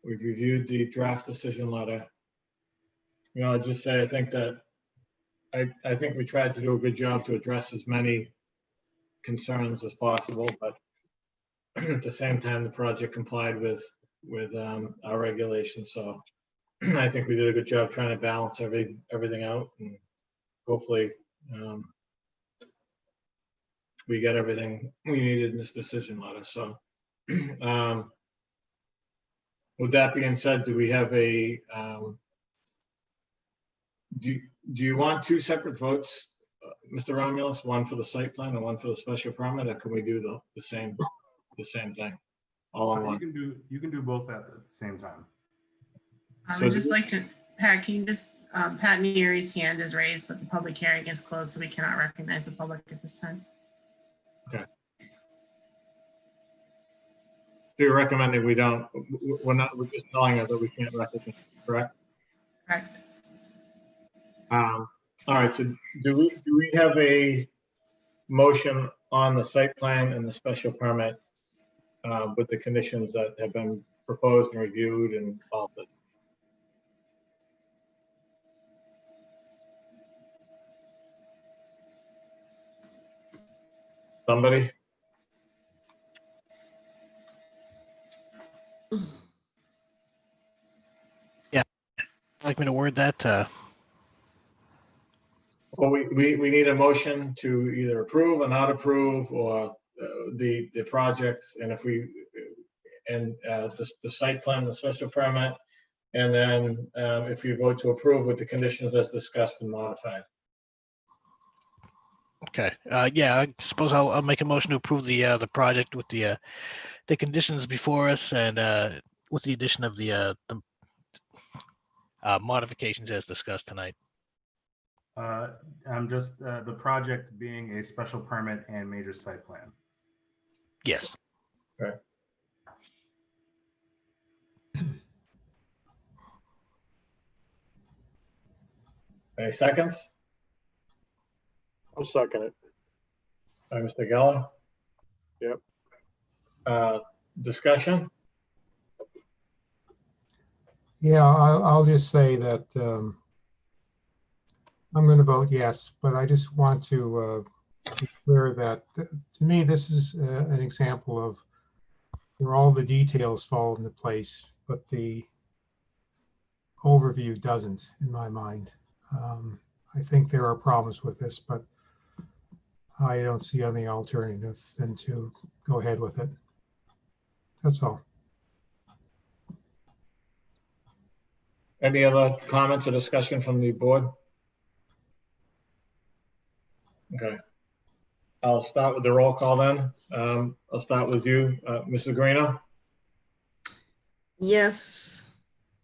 A: We've reviewed the draft decision letter. You know, I'll just say, I think that I think we tried to do a good job to address as many concerns as possible, but at the same time, the project complied with our regulations. So I think we did a good job trying to balance everything out, and hopefully we got everything we needed in this decision letter. So with that being said, do we have a do you want two separate votes, Mr. Romulus? One for the site plan and one for the special permit, or can we do the same thing all in one?
B: You can do both at the same time.
C: I
A: So
C: would just like to, Pat, can you just, Pat Neary's hand is raised, but the public hearing is closed, so we cannot recognize the public at this time.
A: Okay. So you're recommending we're just telling her that we can't recognize, correct?
C: Correct.
A: All right, so do we have a motion on the site plan and the special permit with the conditions that have been proposed and reviewed and all that? Somebody?
I: Like me to word that?
A: Well, we need a motion to either approve or not approve, or the project. And if and the site plan, the special permit. And then if you vote to approve with the conditions as discussed and modified.
I: Okay, yeah, I suppose I'll make a motion to approve the project with the conditions before us and with the addition of the modifications as discussed tonight.
B: I'm just the project being a special permit and major site plan.
I: Yes.
A: Okay. Any seconds?
J: I'll second it.
A: By Mr. Geller.
J: Yep.
A: Discussion?
G: Yeah, I'll just say that I'm going to vote yes, but I just want to be clear that to me, this is an example of where all the details fall into place, but the overview doesn't, in my mind. I think there are problems with this, but I don't see any alternative than to go ahead with it. That's all.
A: Any other comments or discussion from the board? Okay. I'll start with the roll call then. I'll start with you, Mrs. Greeno,
H: Yes.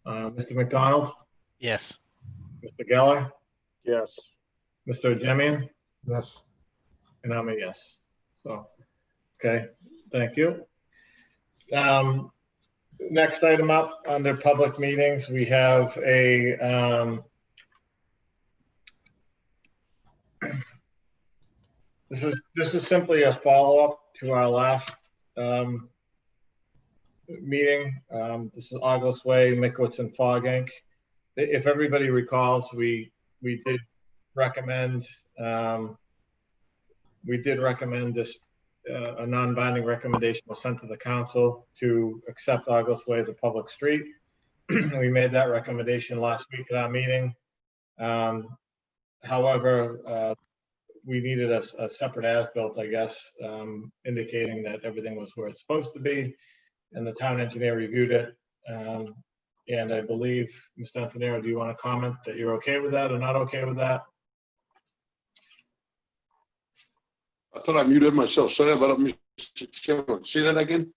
A: Mr. McDonald,
I: Yes.
A: Mr. Geller,
J: Yes.
A: Mr. Jemian,
G: Yes.
A: and I'm a yes. So, okay, thank you. Next item up under public meetings, we have a this is simply a follow-up to our last meeting. This is August Way, Mickwitz and Fog Inc. If everybody recalls, we did recommend this a non-binding recommendation was sent to the council to accept August Way as a public street. We made that recommendation last week at our meeting. However, we needed a separate as-built, I guess, indicating that everything was where it's supposed to be, and the town engineer reviewed it. And I believe, Mr. Antonero, do you want to comment that you're okay with that or not okay with that?
P: I thought I muted myself. Sorry about it, Mr. Chairman. Say that again.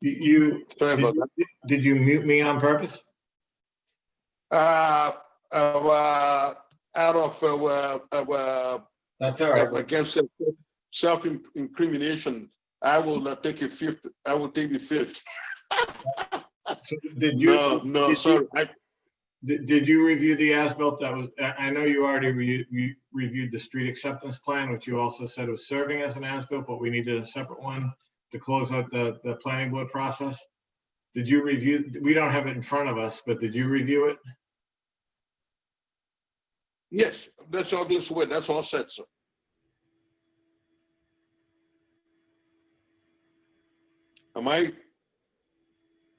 P: Sorry about that.
A: Did you mute me on purpose?
P: Out of
A: That's all right.
P: against self-incrimination, I will take a fifth. I will take the fifth.
A: So did you?
P: No, sorry.
A: Did you review the as-built that was, I know you already reviewed the street acceptance plan, which you also said was serving as an as-built, but we needed a separate one to close out the planning board process. Did you review, we don't have it in front of us, but did you review it?
P: Yes, that's all this way. That's all set, sir.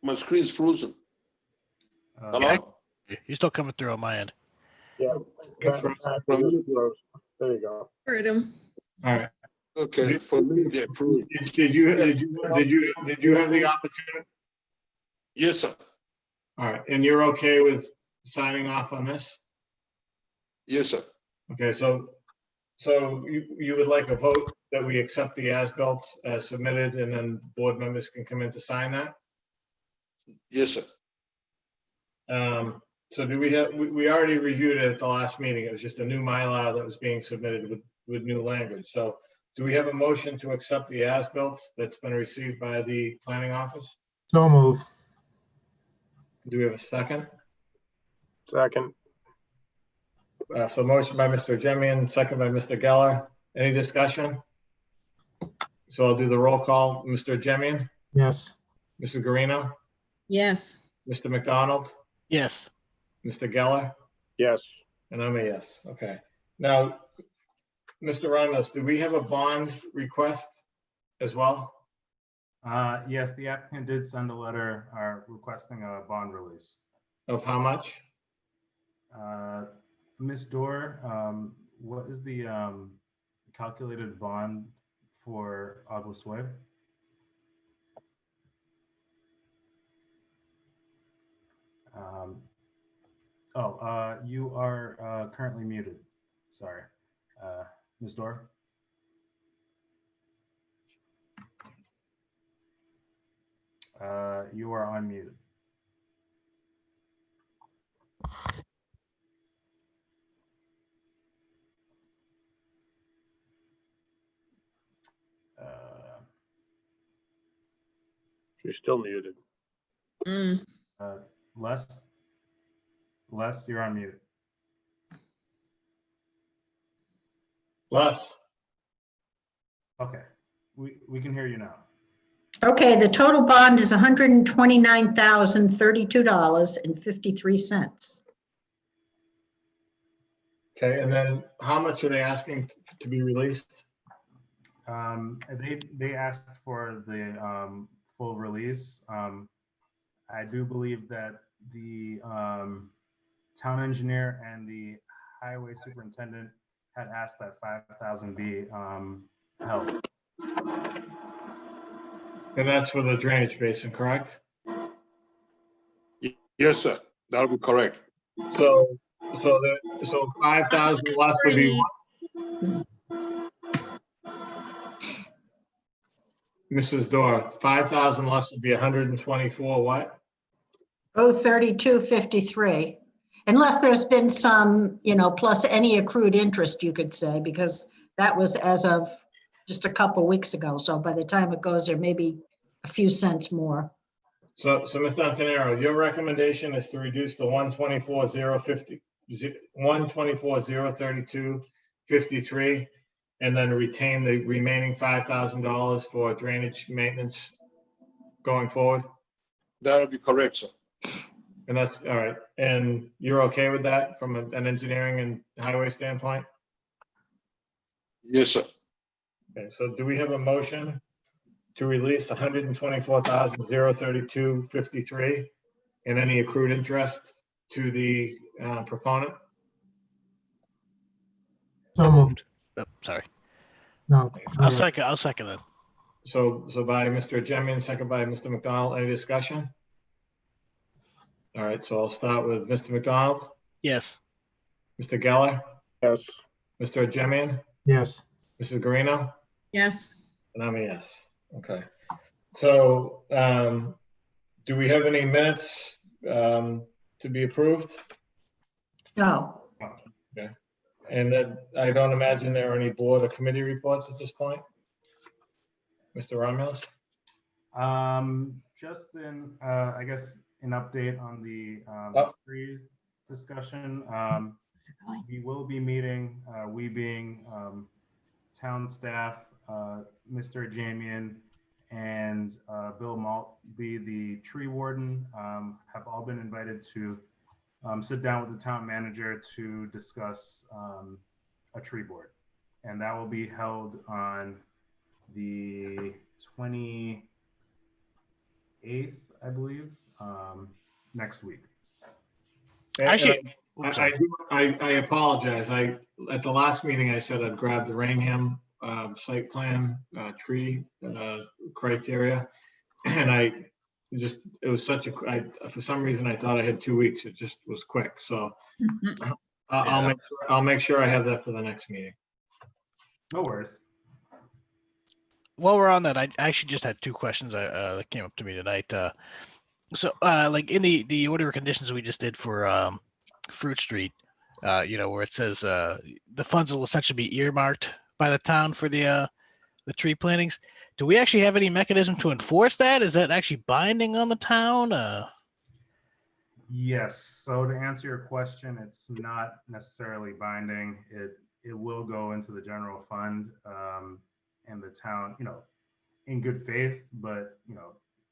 P: My screen's frozen. Hello?
I: You're still coming through on my end.
J: Yeah.
A: That's
J: There you go.
H: Heard him.
A: All right.
P: Okay, for me, they approved.
A: Did you have the opportunity?
P: Yes, sir.
A: All right, and you're okay with signing off on this?
P: Yes, sir.
A: Okay, so you would like a vote that we accept the as-built as submitted, and then board members can come in to sign that?
P: Yes, sir.
A: So do we have, we already reviewed it at the last meeting. It was just a new Mylar that was being submitted with new language. So do we have a motion to accept the as-built that's been received by the planning office?
G: So moved.
A: Do we have a second?
J: Second.
A: So motion by Mr. Jemian, second by Mr. Geller. Any discussion? So I'll do the roll call. Mr. Jemian,
G: Yes.
A: Mrs. Garino,
H: Yes.
A: Mr. McDonald,
I: Yes.
A: Mr. Geller,
J: Yes.
A: and I'm a yes. Okay. Now, Mr. Ramos, do we have a bond request as well?
B: Yes, the applicant did send a letter requesting a bond release.
A: Of how much?
B: Ms. Dorr, what is the calculated bond for August Way? You are currently muted. Sorry. Ms. Dorr? You are unmuted.
J: She's still muted.
B: Les? Les, you're on mute.
A: Les,
B: Okay, we can hear you now.
K: Okay, the total bond is $129,032.53.
A: okay, and then how much are they asking to be released?
B: They asked for the full release. I do believe that the town engineer and the highway superintendent had asked that 5,000 be held.
A: And that's for the drainage basin, correct?
P: Yes, sir. That'll be correct.
A: So 5,000 less would be what? Mrs. Dorr, 5,000 less would be 124 what?
K: 3253. Unless there's been some, plus any accrued interest, you could say, because that was as of just a couple weeks ago. So by the time it goes there, maybe a few cents more.
A: So Mr. Antonero, your recommendation is to reduce the 124,032.53 and then retain the remaining $5,000 for drainage maintenance going forward?
P: That'll be correct, sir.
A: And that's all right. And you're okay with that from an engineering and highway standpoint?
P: Yes, sir.
A: Okay, so do we have a motion to release 124,032.53 and any accrued interest to the proponent?
G: So moved.
I: Oh, sorry.
G: No.
I: I'll second it.
A: So by Mr. Jemian, second by Mr. McDonald. Any discussion? All right, so I'll start with Mr. McDonald,
I: Yes.
A: Mr. Geller,
J: Yes.
A: Mr. Jemian,
G: Yes.
A: Mrs. Garino,
C: Yes.
A: and I'm a yes. Okay. So do we have any minutes to be approved?
K: No.
A: Okay. And then I don't imagine there are any board or committee reports at this point. Mr. Ramos?
B: Just in, I guess, an update on the tree discussion. We will be meeting, we being town staff, Mr. Jamian and Bill Maltby, the tree warden, have all been invited to sit down with the town manager to discuss a tree board. And that will be held on the 28th, I believe, next week.
A: Actually, I apologize. At the last meeting, I said I'd grab the Rainham site plan tree criteria. And it was such a, for some reason, I thought I had 2 weeks. It just was quick. So I'll make sure I have that for the next meeting.
B: No worries.
I: While we're on that, I actually just had two questions that came up to me tonight. Like in the order of conditions we just did for Fruit Street, where it says the funds will essentially be earmarked by the town for the tree plantings. Do we actually have any mechanism to enforce that? Is that actually binding on the town?
B: Yes. So to answer your question, it's not necessarily binding. It will go into the general fund and the town, in good faith, but if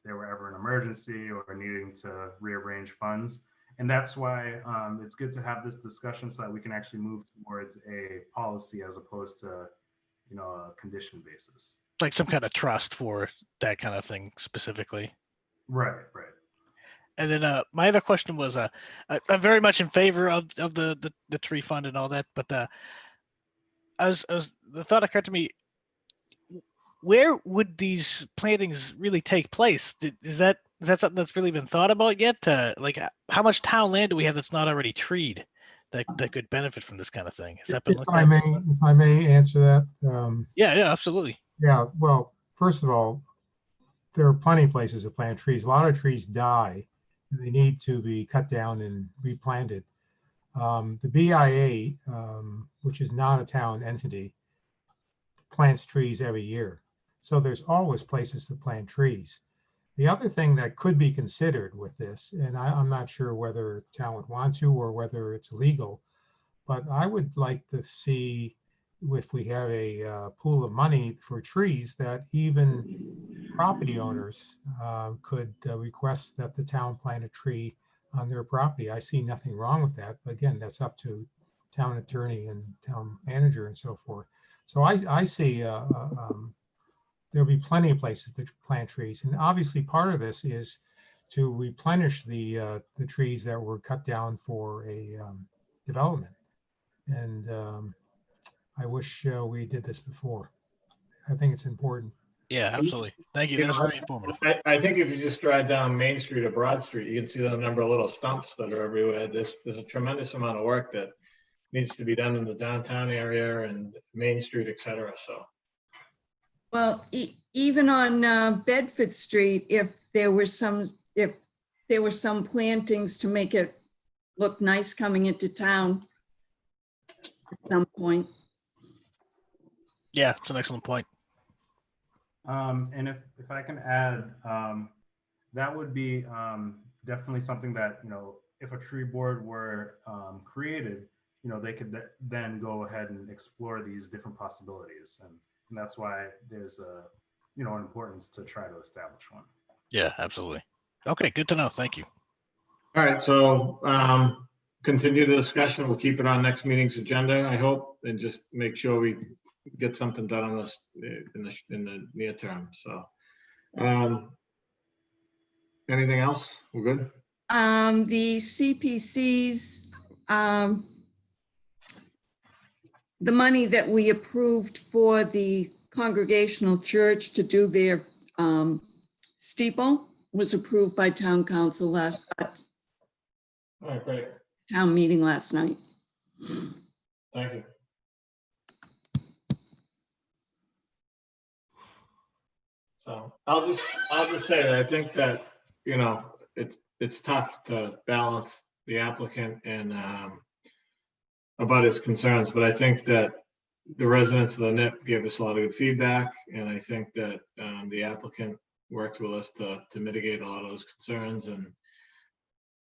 B: there were ever an emergency or needing to rearrange funds. And that's why it's good to have this discussion so that we can actually move towards a policy as opposed to, a condition basis.
I: Like some kind of trust for that kind of thing specifically.
B: Right.
I: And then my other question was, I'm very much in favor of the tree fund and all that, but the thought occurred to me, where would these plantings really take place? Is that is that something that's really been thought about yet? Like, how much town land do we have that's not already treed that could benefit from this kind of thing? Has that been
G: If
I: looked
G: I
I: at?
G: may, if I may answer that.
I: Yeah, yeah, absolutely.
G: Yeah, well, first of all, there are plenty of places to plant trees. A lot of trees die and they need to be cut down and replanted. The BIA, which is not a town entity, plants trees every year. So there's always places to plant trees. The other thing that could be considered with this, and I'm not sure whether town would want to or whether it's legal, but I would like to see if we have a pool of money for trees that even property owners could request that the town plant a tree on their property. I see nothing wrong with that. But again, that's up to town attorney and town manager and so forth. So I see there'll be plenty of places to plant trees. And obviously part of this is to replenish the trees that were cut down for a development. And I wish we did this before. I think it's important.
I: Yeah, absolutely. Thank you.
A: You
I: That's
A: know,
I: very informative.
A: I think if you just drive down Main Street or Broad Street, you can see the number of little stumps that are everywhere. There's a tremendous amount of work that needs to be done in the downtown area and Main Street, et cetera. So,
H: Well, even on Bedford Street, if there were some plantings to make it look nice coming into town at some point.
I: Yeah, it's an excellent point.
B: And if I can add, that would be definitely something that, you know, if a tree board were created, you know, they could then go ahead and explore these different possibilities. And that's why there's a, you know, an importance to try to establish one.
I: Yeah, absolutely. Okay, good to know. Thank you.
A: all right. So continue the discussion. We'll keep it on next meeting's agenda, I hope, and just make sure we get something done on this in the near term. So anything else? We're good?
H: The CPCs, the money that we approved for the Congregational Church to do their steeple was approved by town council
A: All right, great.
H: town meeting last night.
A: Thank you. So I'll just say that I think that, you know, it's tough to balance the applicant and about his concerns, but I think that the residents of the NIP gave us a lot of good feedback, and I think that the applicant worked with us to mitigate a lot of those concerns. And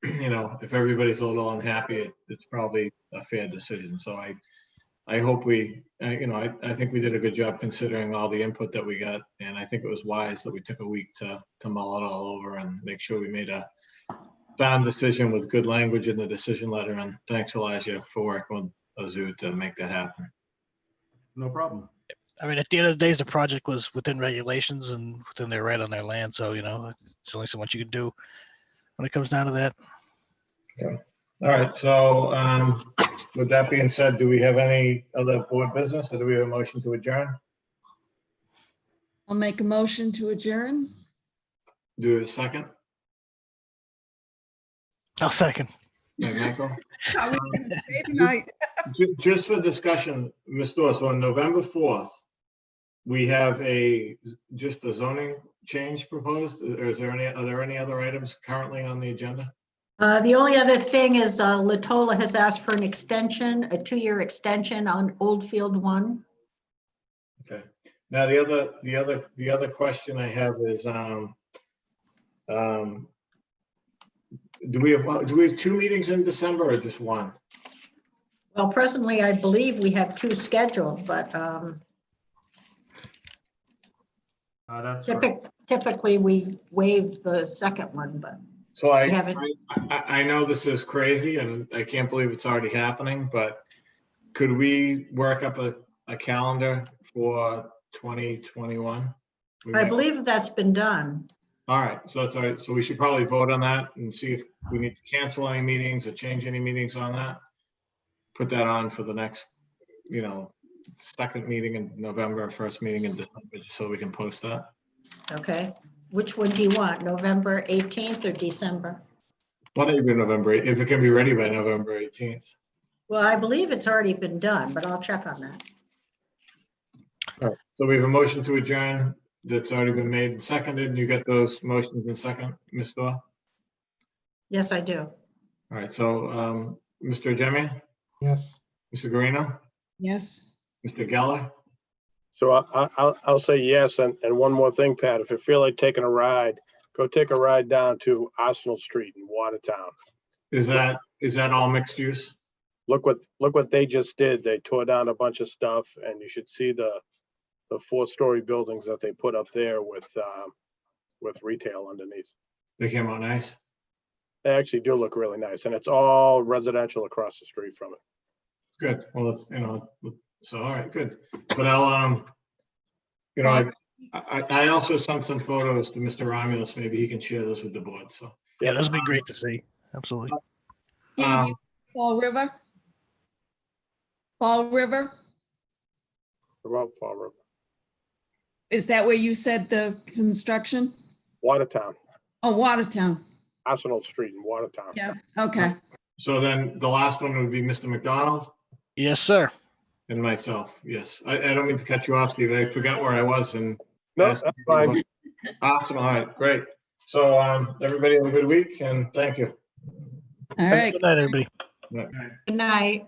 A: you know, if everybody's a little unhappy, it's probably a fair decision. So I hope we, you know, I think we did a good job considering all the input that we got, and I think it was wise that we took a week to mull it all over and make sure we made a sound decision with good language in the decision letter. And thanks, Elijah, for working with Azu to make that happen.
B: No problem.
I: I mean, at the end of the day, the project was within regulations and within their right on their land. So, you know, it's only so much you can do when it comes down to that.
A: Okay. All right. So with that being said, do we have any other board business, or do we have a motion to adjourn?
H: I'll make a motion to adjourn.
A: Do we have a second?
I: I'll second.
A: Yeah, Michael?
H: How are we gonna stay tonight?
A: Just for discussion, Ms. Dorso, on November 4th, we have just a zoning change proposed, or are there any other items currently on the agenda?
K: The only other thing is Latola has asked for an extension, a 2-year extension on Oldfield 1.
A: Okay. Now, the other question I have is, do we have 2 meetings in December or just 1?
K: Well, presently, I believe we have 2 scheduled, but
B: That's
K: typically we waive the second one, but
A: So
K: we haven't.
A: I know this is crazy and I can't believe it's already happening, but could we work up a calendar for 2021?
K: I believe that's been done.
A: All right, so that's all right. So we should probably vote on that and see if we need to cancel any meetings or change any meetings on that. Put that on for the next, you know, second meeting in November, first meeting in December, just so we can post that.
K: Okay. which one do you want? November 18th or December?
A: Why don't you do November, if it can be ready by November 18th?
K: Well, I believe it's already been done, but I'll check on that.
A: All right, so we have a motion to adjourn that's already been made and seconded. You got those motions in second, Ms. Dorr?
K: Yes, I do.
A: All right, so Mr. Jimmy,
G: Yes.
A: Mr. Guarino,
H: Yes.
A: Mr. Geller,
J: So I'll say yes. And one more thing, Pat, if you feel like taking a ride, go take a ride down to Arsenal Street in Watertown.
A: is that all mixed use?
J: Look what they just did. They tore down a bunch of stuff, and you should see the 4-story buildings that they put up there with retail underneath.
A: They came out nice?
J: They actually do look really nice, and it's all residential across the street from it.
A: Good, well, it's, so, all right, good. But I'll, I also sent some photos to Mr. Romulus. Maybe he can share those with the board, so.
I: Yeah, this would be great to see. Absolutely.
H: Steve, you- Fall River? Fall River?
J: Around Fall River.
H: Is that where you said the construction?
J: Watertown,
H: Oh, Watertown.
J: Arsenal Street in Watertown.
H: Yeah, okay.
A: So then the last one would be Mr. McDonald
I: Yes, sir.
A: and myself, yes. I don't mean to cut you off, Steve. I forgot where I was and.
J: No, that's fine.
A: Awesome, all right, great. So everybody have a good week and thank you.
H: All right.
I: Good night, everybody.
K: Good night.